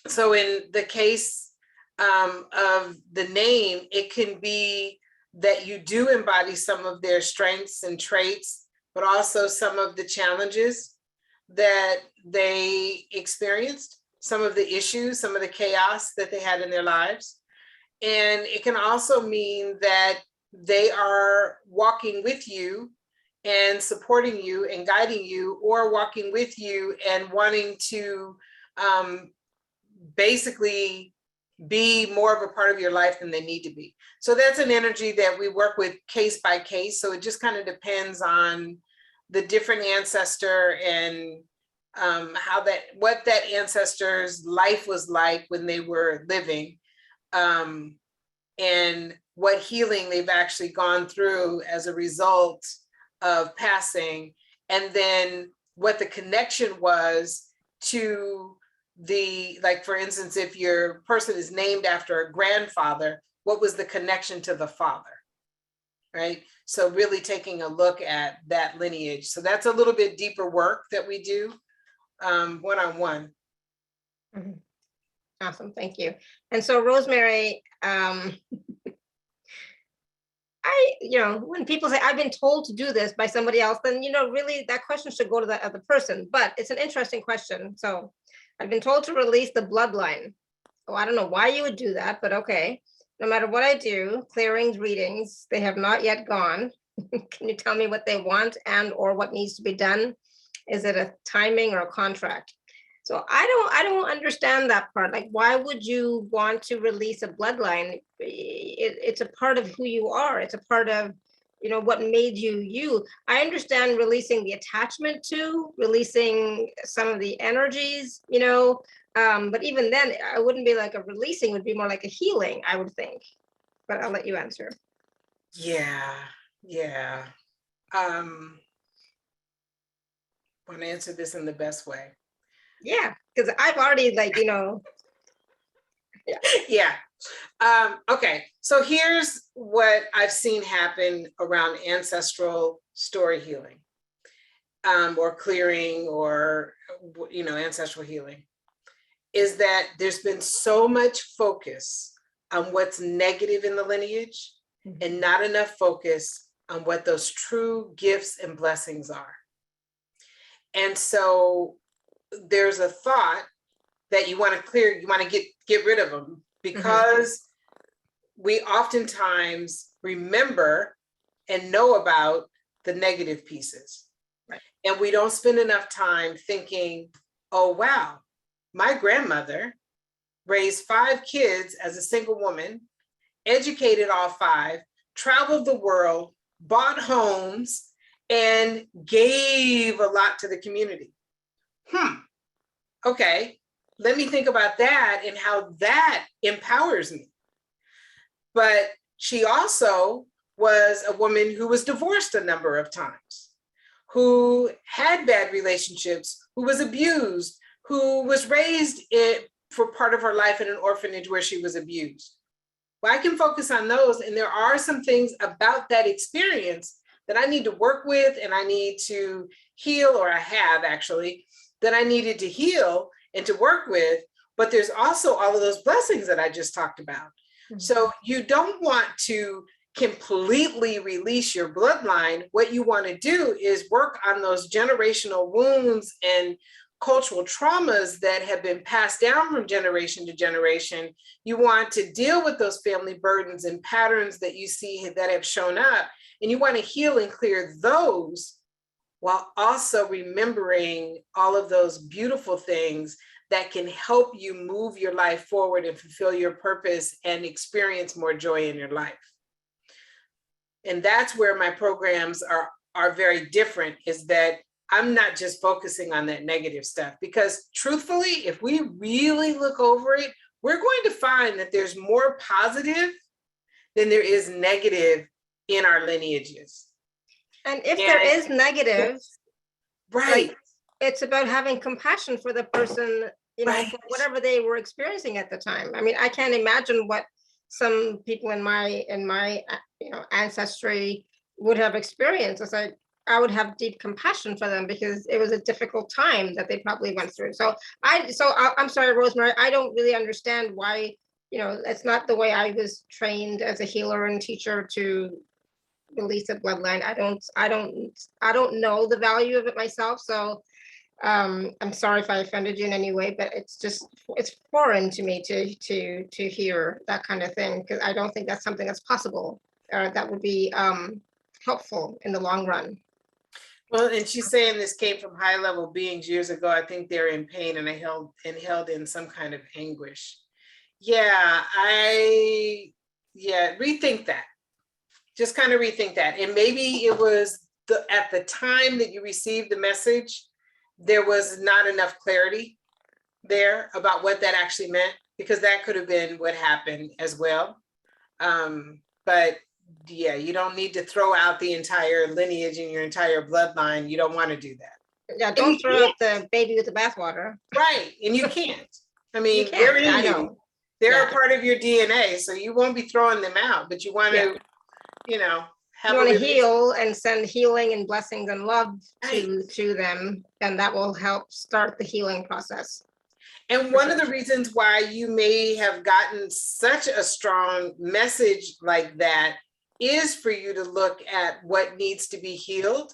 so in the case of the name, it can be that you do embody some of their strengths and traits, but also some of the challenges that they experienced, some of the issues, some of the chaos that they had in their lives. And it can also mean that they are walking with you and supporting you and guiding you, or walking with you and wanting to basically be more of a part of your life than they need to be. So that's an energy that we work with case by case. So it just kind of depends on the different ancestor and what that ancestor's life was like when they were living, and what healing they've actually gone through as a result of passing, and then what the connection was to like, for instance, if your person is named after a grandfather, what was the connection to the father, right? So really taking a look at that lineage. So that's a little bit deeper work that we do one-on-one. Mm-hmm. Awesome, thank you. And so Rosemary, when people say, I've been told to do this by somebody else, then, really that question should go to that other person, but it's an interesting question. So I've been told to release the bloodline. Oh, I don't know why you would do that, but okay. No matter what I do, clearings, readings, they have not yet gone. Can you tell me what they want and or what needs to be done? Is it a timing or a contract? So I don't understand that part. Like, why would you want to release a bloodline? It's a part of who you are. It's a part of, you know, what made you you. I understand releasing the attachment to, releasing some of the energies, you know, but even then, I wouldn't be like a releasing, would be more like a healing, I would think. But I'll let you answer. Yeah. Want to answer this in the best way. Yeah, because I've already, like, you know. Yeah. Okay, so here's what I've seen happen around ancestral story healing, or clearing, or, you know, ancestral healing, is that there's been so much focus on what's negative in the lineage and not enough focus on what those true gifts and blessings are. And so there's a thought that you want to clear, you want to get rid of them, because we oftentimes remember and know about the negative pieces. Right. And we don't spend enough time thinking, oh, wow, my grandmother raised 5 kids as a single woman, educated all 5, traveled the world, bought homes, and gave a lot to the community. Okay, let me think about that and how that empowers me. But she also was a woman who was divorced a number of times, who had bad relationships, who was abused, who was raised for part of her life in an orphanage where she was abused. Well, I can focus on those, and there are some things about that experience that I need to work with, and I need to heal, or I have actually, that I needed to heal and to work with. But there's also all of those blessings that I just talked about. So you don't want to completely release your bloodline. What you want to do is work on those generational wounds and cultural traumas that have been passed down from generation to generation. You want to deal with those family burdens and patterns that you see that have shown up, and you want to heal and clear those, while also remembering all of those beautiful things that can help you move your life forward and fulfill your purpose and experience more joy in your life. And that's where my programs are very different, is that I'm not just focusing on that negative stuff, because truthfully, if we really look over it, we're going to find that there's more positive than there is negative in our lineages. And if there is negative, right, like, it's about having compassion for the person, you know, right, for whatever they were experiencing at the time. I mean, I can't imagine what some people in my you know, ancestry would have experienced. It's like, I would have deep compassion for them, because it was a difficult time that they probably went through. So I'm sorry, Rosemary, I don't really understand why, you know, it's not the way I was trained as a healer and teacher to release a bloodline. I don't know the value of it myself. So I'm sorry if I offended you in any way, but it's foreign to me to hear that kind of thing, because I don't think that's something that's possible, or that would be helpful in the long run. Well, and she's saying this came from high level beings years ago. I think they're in pain and held in some kind of anguish. Yeah, rethink that. Just kind of rethink that. And maybe it was at the time that you received the message, there was not enough clarity there about what that actually meant, because that could have been what happened as well. But yeah, you don't need to throw out the entire lineage and your entire bloodline. You don't want to do that. Yeah, don't throw out the baby with the bathwater. Right, and you can't. I mean, they're in you. They're a part of your DNA, so you won't be throwing them out, but you want to, you know, you want to heal and send healing and blessings and love to them, and that will help start the healing process. And one of the reasons why you may have gotten such a strong message like that is for you to look at what needs to be healed.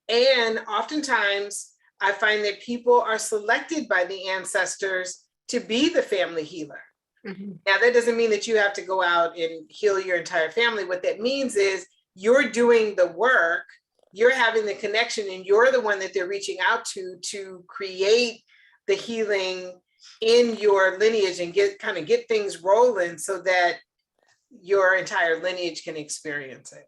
And oftentimes I find that people are selected by the ancestors to be the family healer. Now, that doesn't mean that you have to go out and heal your entire family. What that means is you're doing the work, you're having the connection, and you're the one that they're reaching out to create the healing in your lineage and get things rolling so that your entire lineage can experience it.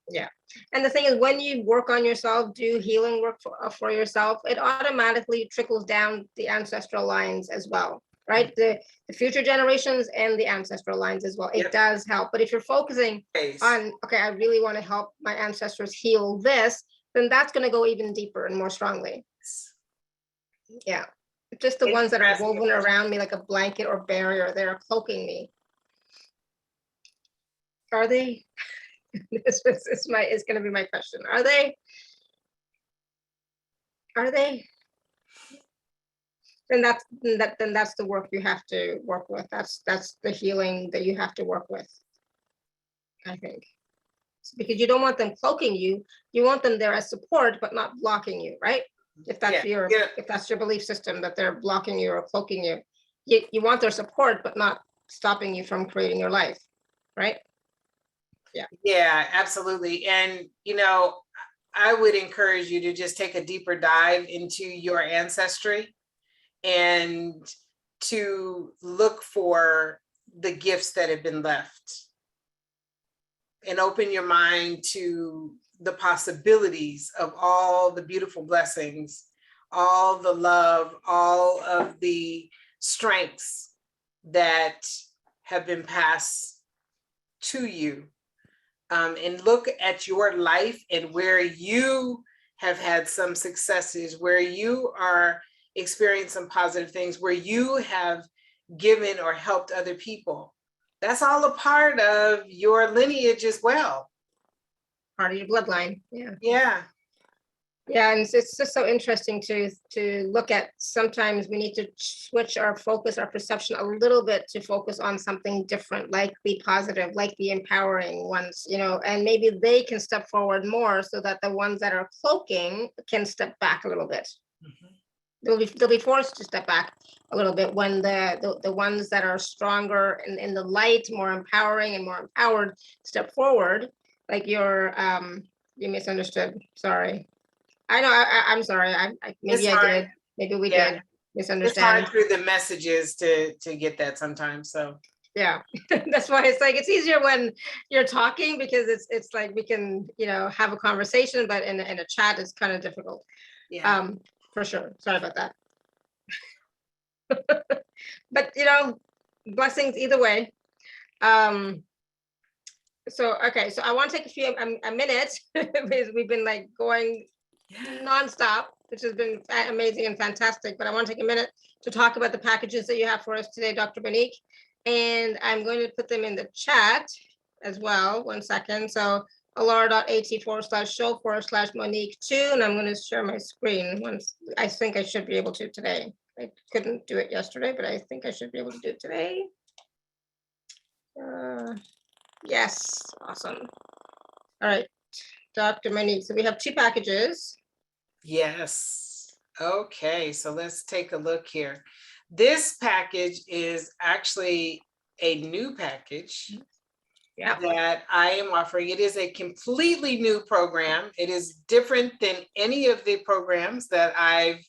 Yeah. And the thing is, when you work on yourself, do healing work for yourself, it automatically trickles down the ancestral lines as well, right? The future generations and the ancestral lines as well. It Yep. does help. But if you're focusing on, okay, I really want to help my ancestors heal this, then that's going to go even deeper and more strongly. Yeah. Just the ones that are woven around me like a blanket or barrier, they're cloaking me. Are they? This is going to be my question. Are they? Are they? Then that's the work you have to work with. That's the healing that you have to work with, I think. Because you don't want them cloaking you. You want them there as support, but not blocking you, right? If that's if that's your belief system, that they're blocking you or cloaking you. You want their support, but not stopping you from creating your life, right? Yeah. Yeah, absolutely. And, you know, I would encourage you to just take a deeper dive into your ancestry and to look for the gifts that have been left and open your mind to the possibilities of all the beautiful blessings, all the love, all of the strengths that have been passed to you. And look at your life and where you have had some successes, where you are experiencing some positive things, where you have given or helped other people. That's all a part of your lineage as well. Part of your bloodline. Yeah. Yeah. Yeah, and it's just so interesting to look at. Sometimes we need to switch our focus, our perception a little bit to focus on something different, like the positive, like the empowering ones, you know, and maybe they can step forward more so that the ones that are cloaking can step back a little bit. Mm-hmm. They'll be forced to step back a little bit when the ones that are stronger and in the light, more empowering and more empowered step forward. Like you misunderstood. Sorry. I know. I'm sorry. Maybe I did. Maybe we did misunderstand. It's hard through the messages to get that sometimes. So yeah, that's why it's like it's easier when you're talking, because it's like we can, you know, have a conversation, but in a chat it's kind of difficult. Yeah. For sure. Sorry about that. But you know, blessings either way. So okay, so I want to take a minute because we've been like going nonstop, which has been amazing and fantastic. But I want to take a minute to talk about the packages that you have for us today, Dr. Monique. And I'm going to put them in the chat as well. 1 second. So alara.at/show/Monique2. And I'm going to share my screen once. I think I should be able to today. I couldn't do it yesterday, but I think I should be able to do it today. Yes, awesome. All right, Dr. Monique. So we have 2 packages. Yes. Okay, so let's take a look here. This package is actually a new package that I am offering. It is a completely new program. It is different than any of the programs that I've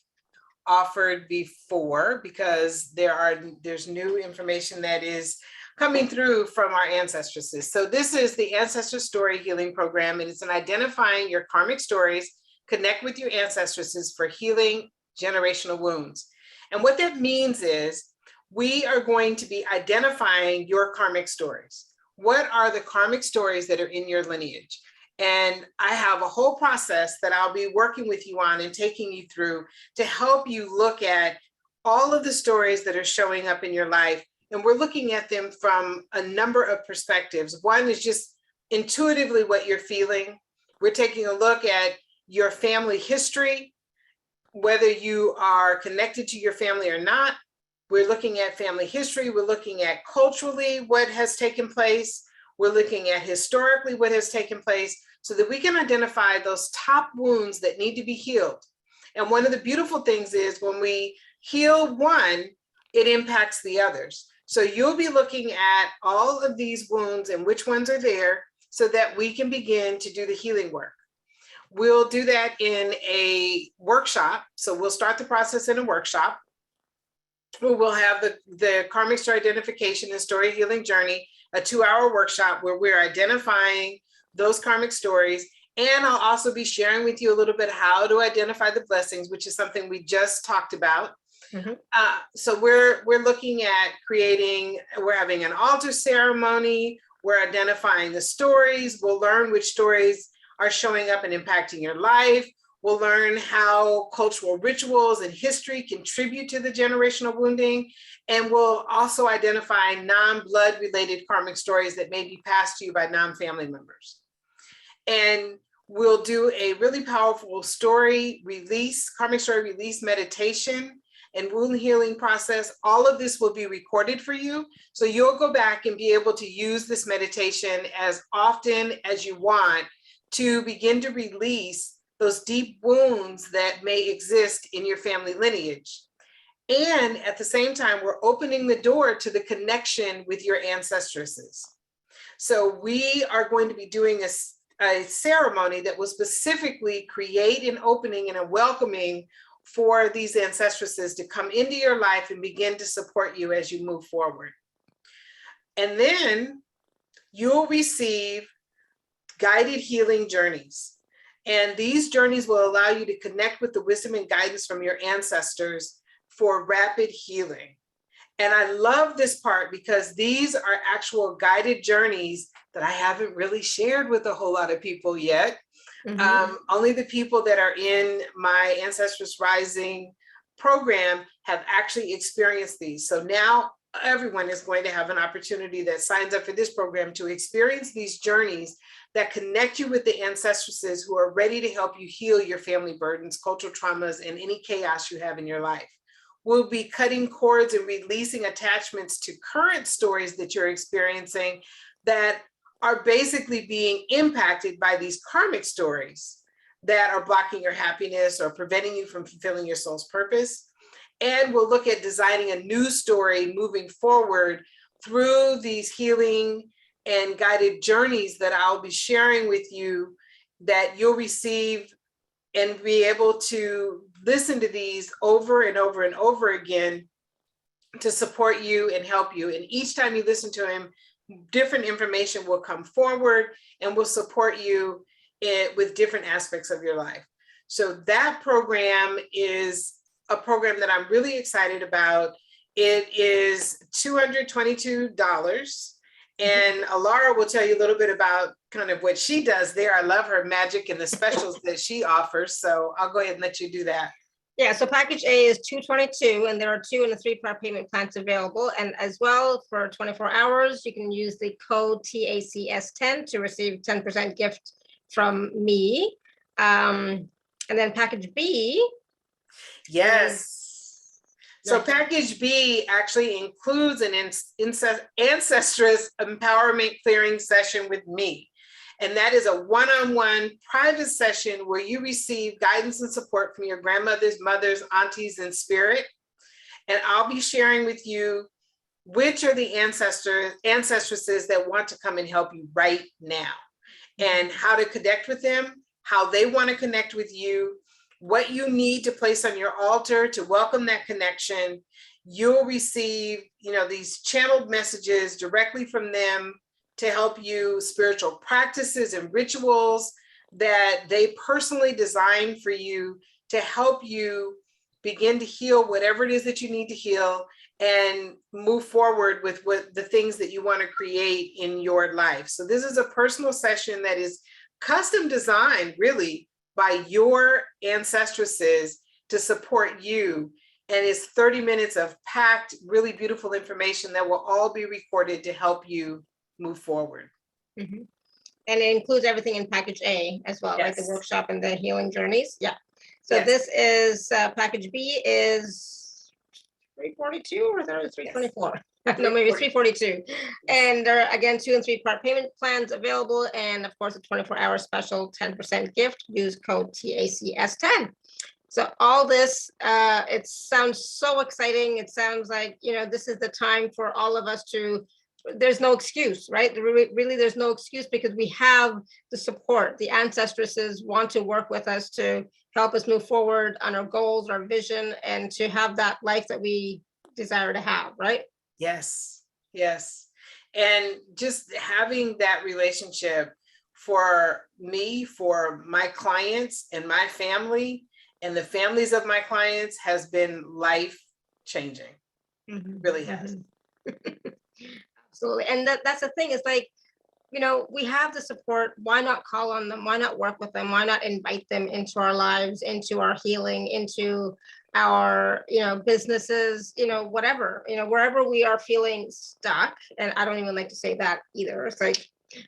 offered before, because there's new information that is coming through from our ancestresses. So this is the Ancestor Story Healing Program, and it's an identifying your karmic stories, connect with your ancestresses for healing generational wounds. And what that means is we are going to be identifying your karmic stories. What are the karmic stories that are in your lineage? And I have a whole process that I'll be working with you on and taking you through to help you look at all of the stories that are showing up in your life. And we're looking at them from a number of perspectives. One is just intuitively what you're feeling. We're taking a look at your family history, whether you are connected to your family or not. We're looking at family history. We're looking at culturally what has taken place. We're looking at historically what has taken place so that we can identify those top wounds that need to be healed. And one of the beautiful things is when we heal one, it impacts the others. So you'll be looking at all of these wounds and which ones are there so that we can begin to do the healing work. We'll do that in a workshop. So we'll start the process in a workshop. we will have the karmic story identification and story healing journey, a 2-hour workshop where we're identifying those karmic stories. And I'll also be sharing with you a little bit how to identify the blessings, which is something we just talked about. So we're looking at we're having an altar ceremony. We're identifying the stories. We'll learn which stories are showing up and impacting your life. We'll learn how cultural rituals and history contribute to the generational wounding. And we'll also identify non-blood related karmic stories that may be passed to you by non-family members. And we'll do a really powerful karmic story release meditation and wound healing process. All of this will be recorded for you. So you'll go back and be able to use this meditation as often as you want to begin to release those deep wounds that may exist in your family lineage. And at the same time, we're opening the door to the connection with your ancestresses. So we are going to be doing a ceremony that will specifically create an opening and a welcoming for these ancestresses to come into your life and begin to support you as you move forward. And then you'll receive guided healing journeys. And these journeys will allow you to connect with the wisdom and guidance from your ancestors for rapid healing. And I love this part because these are actual guided journeys that I haven't really shared with a whole lot of people yet. Only the people that are in my Ancestress Rising program have actually experienced these. So now everyone is going to have an opportunity that signs up for this program to experience these journeys that connect you with the ancestresses who are ready to help you heal your family burdens, cultural traumas, and any chaos you have in your life. We'll be cutting cords and releasing attachments to current stories that you're experiencing that are basically being impacted by these karmic stories that are blocking your happiness or preventing you from fulfilling your soul's purpose. And we'll look at designing a new story moving forward through these healing and guided journeys that I'll be sharing with you, that you'll receive and be able to listen to these over and over and over again to support you and help you. And each time you listen to them, different information will come forward and will support you with different aspects of your life. So that program is a program that I'm really excited about. It is $222. And Alara will tell you a little bit about kind of what she does there. I love her magic and the specials that she offers. So I'll go ahead and let you do that. Yeah, so package A is $222, and there are 2 and 3-part payment plans available. And as well, for 24 hours, you can use the code TACS10 to receive 10% gift from me. And then package B. Yes. So package B actually includes an Ancestress empowerment clearing session with me. And that is a one-on-one private session where you receive guidance and support from your grandmothers, mothers, aunties, and spirit. And I'll be sharing with you which are the ancestresses that want to come and help you right now, and how to connect with them, how they want to connect with you, what you need to place on your altar to welcome that connection. You'll receive, these channeled messages directly from them to help you, spiritual practices and rituals that they personally designed for you to help you begin to heal whatever it is that you need to heal and move forward with what the things that you want to create in your life. So this is a personal session that is custom designed really by your ancestresses to support you. And it's 30 minutes of packed, really beautiful information that will all be recorded to help you move forward. And it includes everything in package A as well, Yes. like the workshop and the healing journeys. Yeah. So Yes. this is package B is 342 or 324? Yes. No, maybe 342. And there are again 2 and 3-part payment plans available, and of course a 24-hour special 10% gift. Use code TACS10. So all this, it sounds so exciting. It sounds like this is the time for all of us to. There's no excuse, right? Really, there's no excuse because we have the support. The ancestresses want to work with us to help us move forward on our goals, our vision, and to have that life that we desire to have, right? Yes, yes. And just having that relationship for me, for my clients and my family and the families of my clients has been life changing. Really has. Absolutely. And that's the thing, is like, you know, we have the support. Why not call on them? Why not work with them? Why not invite them into our lives, into our healing, into our, you know, businesses, you know, whatever, you know, wherever we are feeling stuck. And I don't even like to say that either. It's like,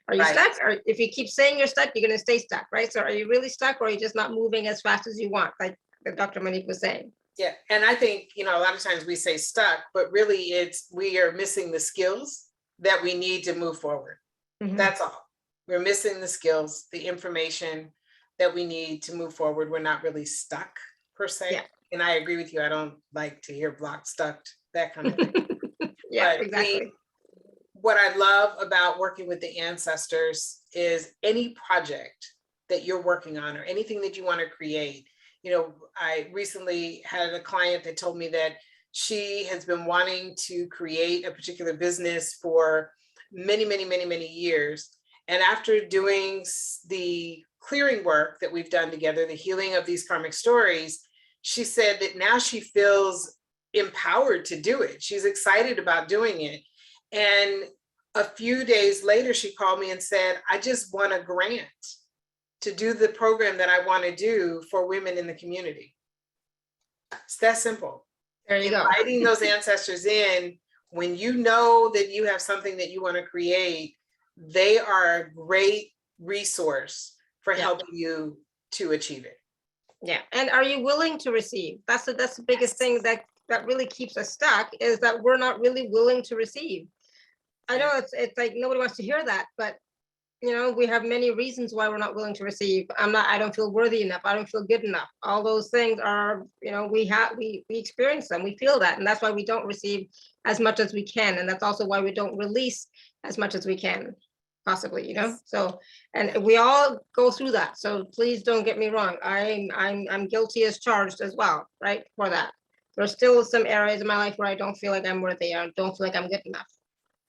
are you stuck? Or if you keep saying you're stuck, you're going to stay stuck, right? So are you really stuck, or are you just not moving as fast as you want, like Dr. Monique was saying? Yeah. And I think, you know, a lot of times we say stuck, but really it's, we are missing the skills that we need to move forward. That's all. We're missing the skills, the information that we need to move forward. We're not really stuck per se. Yeah. And I agree with you. I don't like to hear blocked, stuck, that kind of thing. Yeah, but exactly. What I love about working with the ancestors is any project that you're working on or anything that you want to create. You know, I recently had a client that told me that she has been wanting to create a particular business for many years. And after doing the clearing work that we've done together, the healing of these karmic stories, she said that now she feels empowered to do it. She's excited about doing it. And a few days later, she called me and said, I just won a grant to do the program that I want to do for women in the community. It's that simple. There you go. Inviting those ancestors in, when you know that you have something that you want to create, they are a great resource for helping you to achieve it. Yeah. And are you willing to receive? That's the biggest thing that really keeps us stuck, is that we're not really willing to receive. I know it's like nobody wants to hear that, but you know, we have many reasons why we're not willing to receive. I don't feel worthy enough. I don't feel good enough. All those things are, you know, we experience them. We feel that. And that's why we don't receive as much as we can. And that's also why we don't release as much as we can, possibly, you know? So, and we all go through that. So please don't get me wrong. I'm guilty as charged as well, right? For that. There's still some areas in my life where I don't feel like I'm worthy. I don't feel like I'm good enough.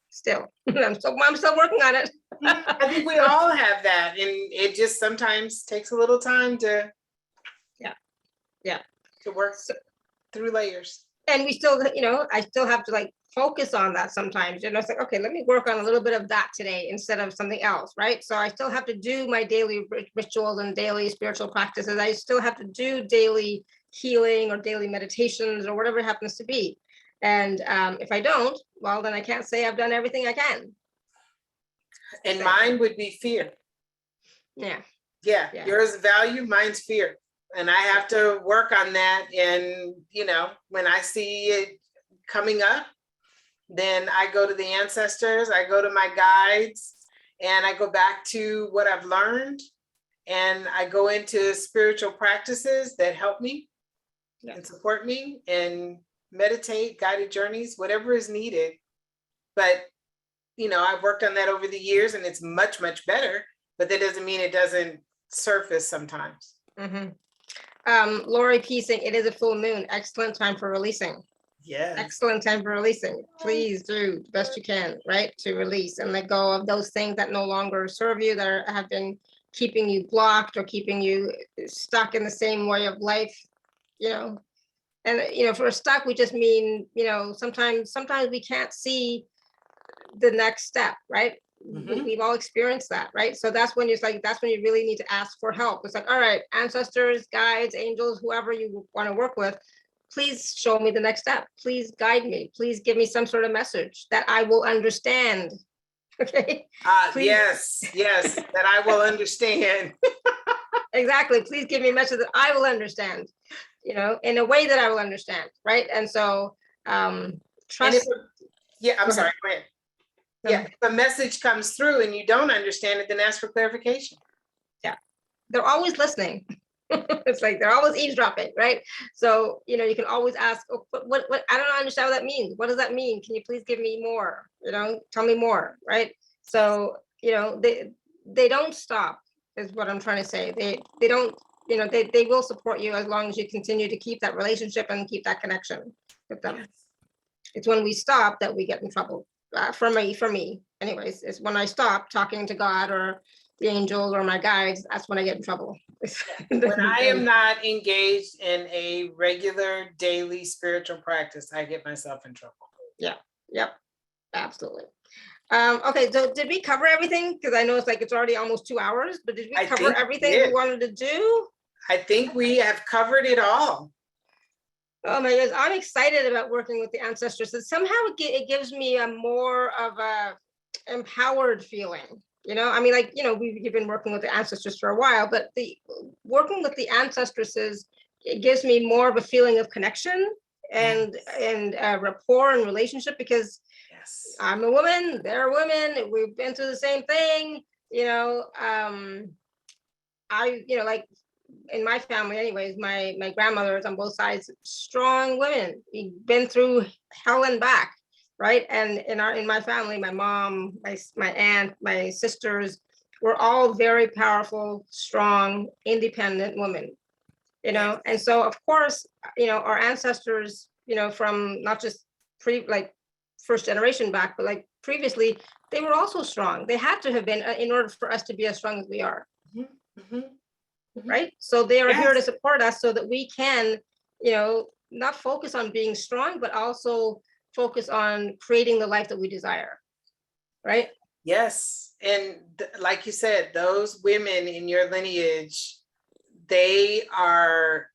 Still, I'm still working on it. I think we all have that, and it just sometimes takes a little time to to work through layers. And we still, you know, I still have to like focus on that sometimes. You know, it's like, okay, let me work on a little bit of that today instead of something else, right? So I still have to do my daily rituals and daily spiritual practices. I still have to do daily healing or daily meditations or whatever it happens to be. And if I don't, well, then I can't say I've done everything I can. And mine would be fear. Yeah. Yours is value, mine's fear. And I have to work on that. And, you know, when I see it coming up, then I go to the ancestors, I go to my guides, and I go back to what I've learned. And I go into spiritual practices that help me and support me, and meditate, guided journeys, whatever is needed. But, you know, I've worked on that over the years, and it's much better, but that doesn't mean it doesn't surface sometimes. Lori P saying, it is a full moon. Excellent time for releasing. Yes. Excellent time for releasing. Please do the best you can, right? To release and let go of those things that no longer serve you, that have been keeping you blocked or keeping you stuck in the same way of life, you know. And, you know, for stuck, we just mean, you know, sometimes we can't see the next step, right? We've all experienced that, right? So that's when it's like, that's when you really need to ask for help. It's like, all right, ancestors, guides, angels, whoever you want to work with, please show me the next step. Please guide me. Please give me some sort of message that I will understand. Okay. Yes, that I will understand. Exactly. Please give me a message that I will understand, you know, in a way that I will understand, right? And so trust. I'm sorry, go ahead. If a message comes through and you don't understand it, then ask for clarification. Yeah, they're always listening. It's like they're always eavesdropping, right? So, you know, you can always ask, oh, what I don't understand what that means. What does that mean? Can you please give me more? You know, tell me more, right? So, you know, they don't stop, is what I'm trying to say. They don't, you know, they will support you as long as you continue to keep that relationship and keep that connection with them. It's when we stop that we get in trouble. For me, anyways, it's when I stop talking to God or the angels or my guides, that's when I get in trouble. When I am not engaged in a regular daily spiritual practice, I get myself in trouble. Yeah, yep, absolutely. Okay, so did we cover everything? Because I know it's already almost 2 hours, but did we cover everything we wanted to do? I think we have covered it all. Oh my goodness, I'm excited about working with the Ancestresses. Somehow it gives me a more of a empowered feeling. I mean, we've been working with the Ancestresses for a while, but working with the Ancestresses, it gives me more of a feeling of connection and rapport and relationship, because I'm a woman, they're women, we've been through the same thing. In my family anyways, my grandmothers on both sides, strong women. We've been through hell and back, right? And in my family, my mom, my aunt, my sisters, we're all very powerful, strong, independent women, and so of course, our ancestors, from not just first generation back, but previously, they were also strong. They had to have been in order for us to be as strong as we are. Right? So they are here to support us so that we can, not focus on being strong, but also focus on creating the life that we desire. Right? Yes. And like you said, those women in your lineage, they are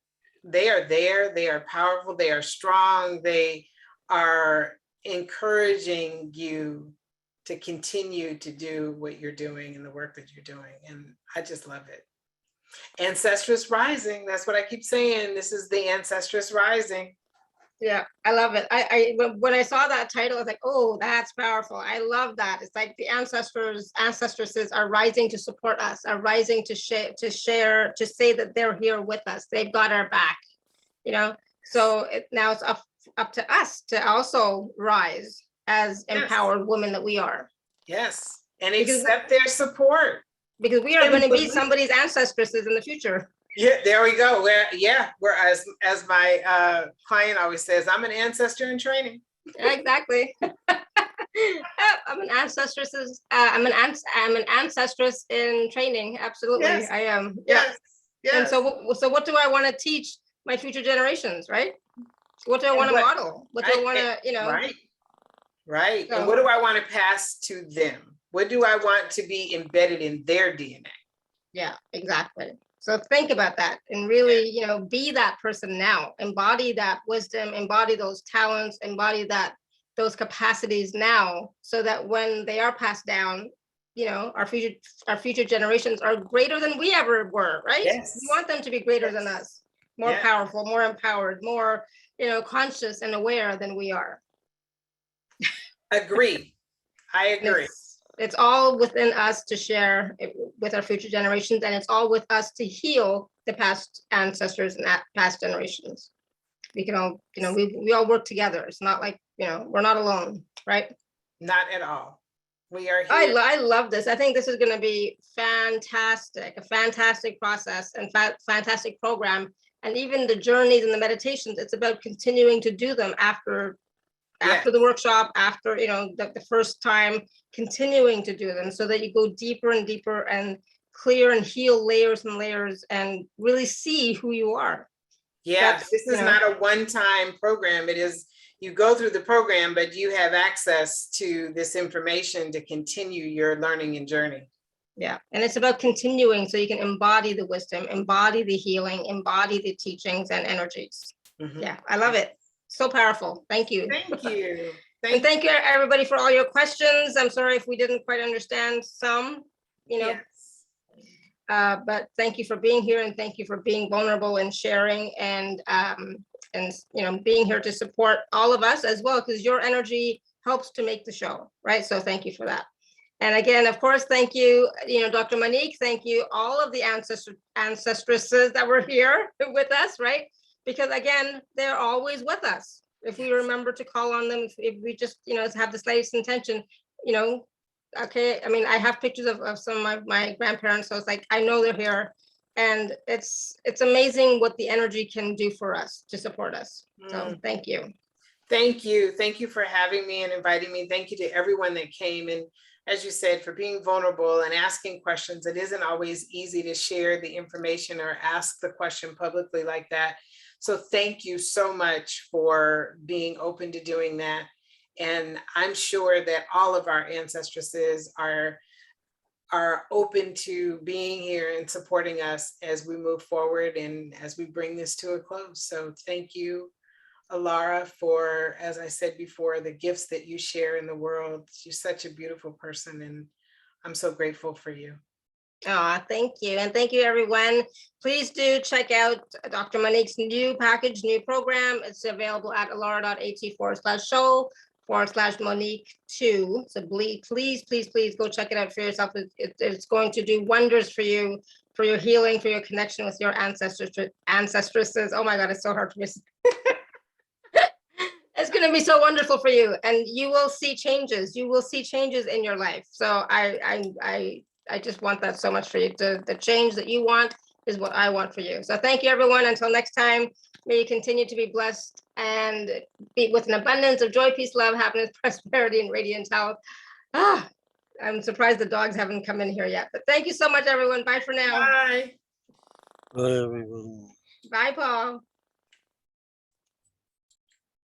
there, they are powerful, they are strong, they are encouraging you to continue to do what you're doing and the work that you're doing. And I just love it. Ancestress Rising, that's what I keep saying. This is the Ancestress Rising. Yeah, I love it. When I saw that title, I was like, oh, that's powerful. I love that. It's like the ancestresses are rising to support us, are rising to share, to say that they're here with us. They've got our back, So now it's up to us to also rise as empowered women that we are. Yes, and accept their support. Because we are going to be somebody's ancestresses in the future. Yeah, there we go. We're as my client always says, I'm an ancestor in training. Yeah, exactly. I'm an ancestresses. I'm an ancestress in training. Absolutely, yes. I am. Yes. Yes. And so what do I want to teach my future generations? Right. What do I want to model? What do I want to, Right. So, and what do I want to pass to them? What do I want to be embedded in their DNA? Yeah, exactly. So think about that and really, be that person now, embody that wisdom, embody those talents, embody those capacities now, so that when they are passed down, our future generations are greater than we ever were, right? Yes. We want them to be greater than us, more powerful, more empowered, more, conscious and aware than we are. Agree. I agree. It's all within us to share with our future generations, and it's all with us to heal the past ancestors and past generations. We can all, we all work together. It's not like, we're not alone, right? Not at all. We are here. I love this. I think this is going to be fantastic, a fantastic process and fantastic program. And even the journeys and the meditations, it's about continuing to do them after the workshop, after, the first time, continuing to do them so that you go deeper and deeper and clear and heal layers and layers and really see who you are. Yeah, this is not a one-time program. It is, you go through the program, but you have access to this information to continue your learning and journey. Yeah, and it's about continuing so you can embody the wisdom, embody the healing, embody the teachings and energies. Yeah, I love it. So powerful. Thank you. Thank you. And thank you everybody for all your questions. I'm sorry if we didn't quite understand some, but thank you for being here and thank you for being vulnerable and sharing and being here to support all of us as well, because your energy helps to make the show, right? So thank you for that. And again, of course, thank you, Dr. Monique, thank you all of the ancestresses that were here with us, right? Because again, they're always with us. If we remember to call on them, if we just, have the slightest intention, okay. I mean, I have pictures of some of my grandparents, so it's like, I know they're here. And it's amazing what the energy can do for us to support us. So thank you. Thank you. Thank you for having me and inviting me. Thank you to everyone that came. And as you said, for being vulnerable and asking questions. It isn't always easy to share the information or ask the question publicly like that. So thank you so much for being open to doing that. And I'm sure that all of our ancestresses are open to being here and supporting us as we move forward and as we bring this to a close. So thank you, Alara, for, as I said before, the gifts that you share in the world. You're such a beautiful person, and I'm so grateful for you. Oh, thank you. And thank you, everyone. Please do check out Dr. Monique's new package, new program. It's available at alara.at/show/Monique2. So please go check it out for yourself. It's going to do wonders for you, for your healing, for your connection with your ancestresses. Oh my God, it's so hard for me. It's going to be so wonderful for you, and you will see changes. You will see changes in your life. So I just want that so much for you. The change that you want is what I want for you. So thank you, everyone. Until next time, may you continue to be blessed and be with an abundance of joy, peace, love, happiness, prosperity, and radiant health. I'm surprised the dogs haven't come in here yet. But thank you so much, everyone. Bye for now. Bye. Bye, everyone. Bye, Paul.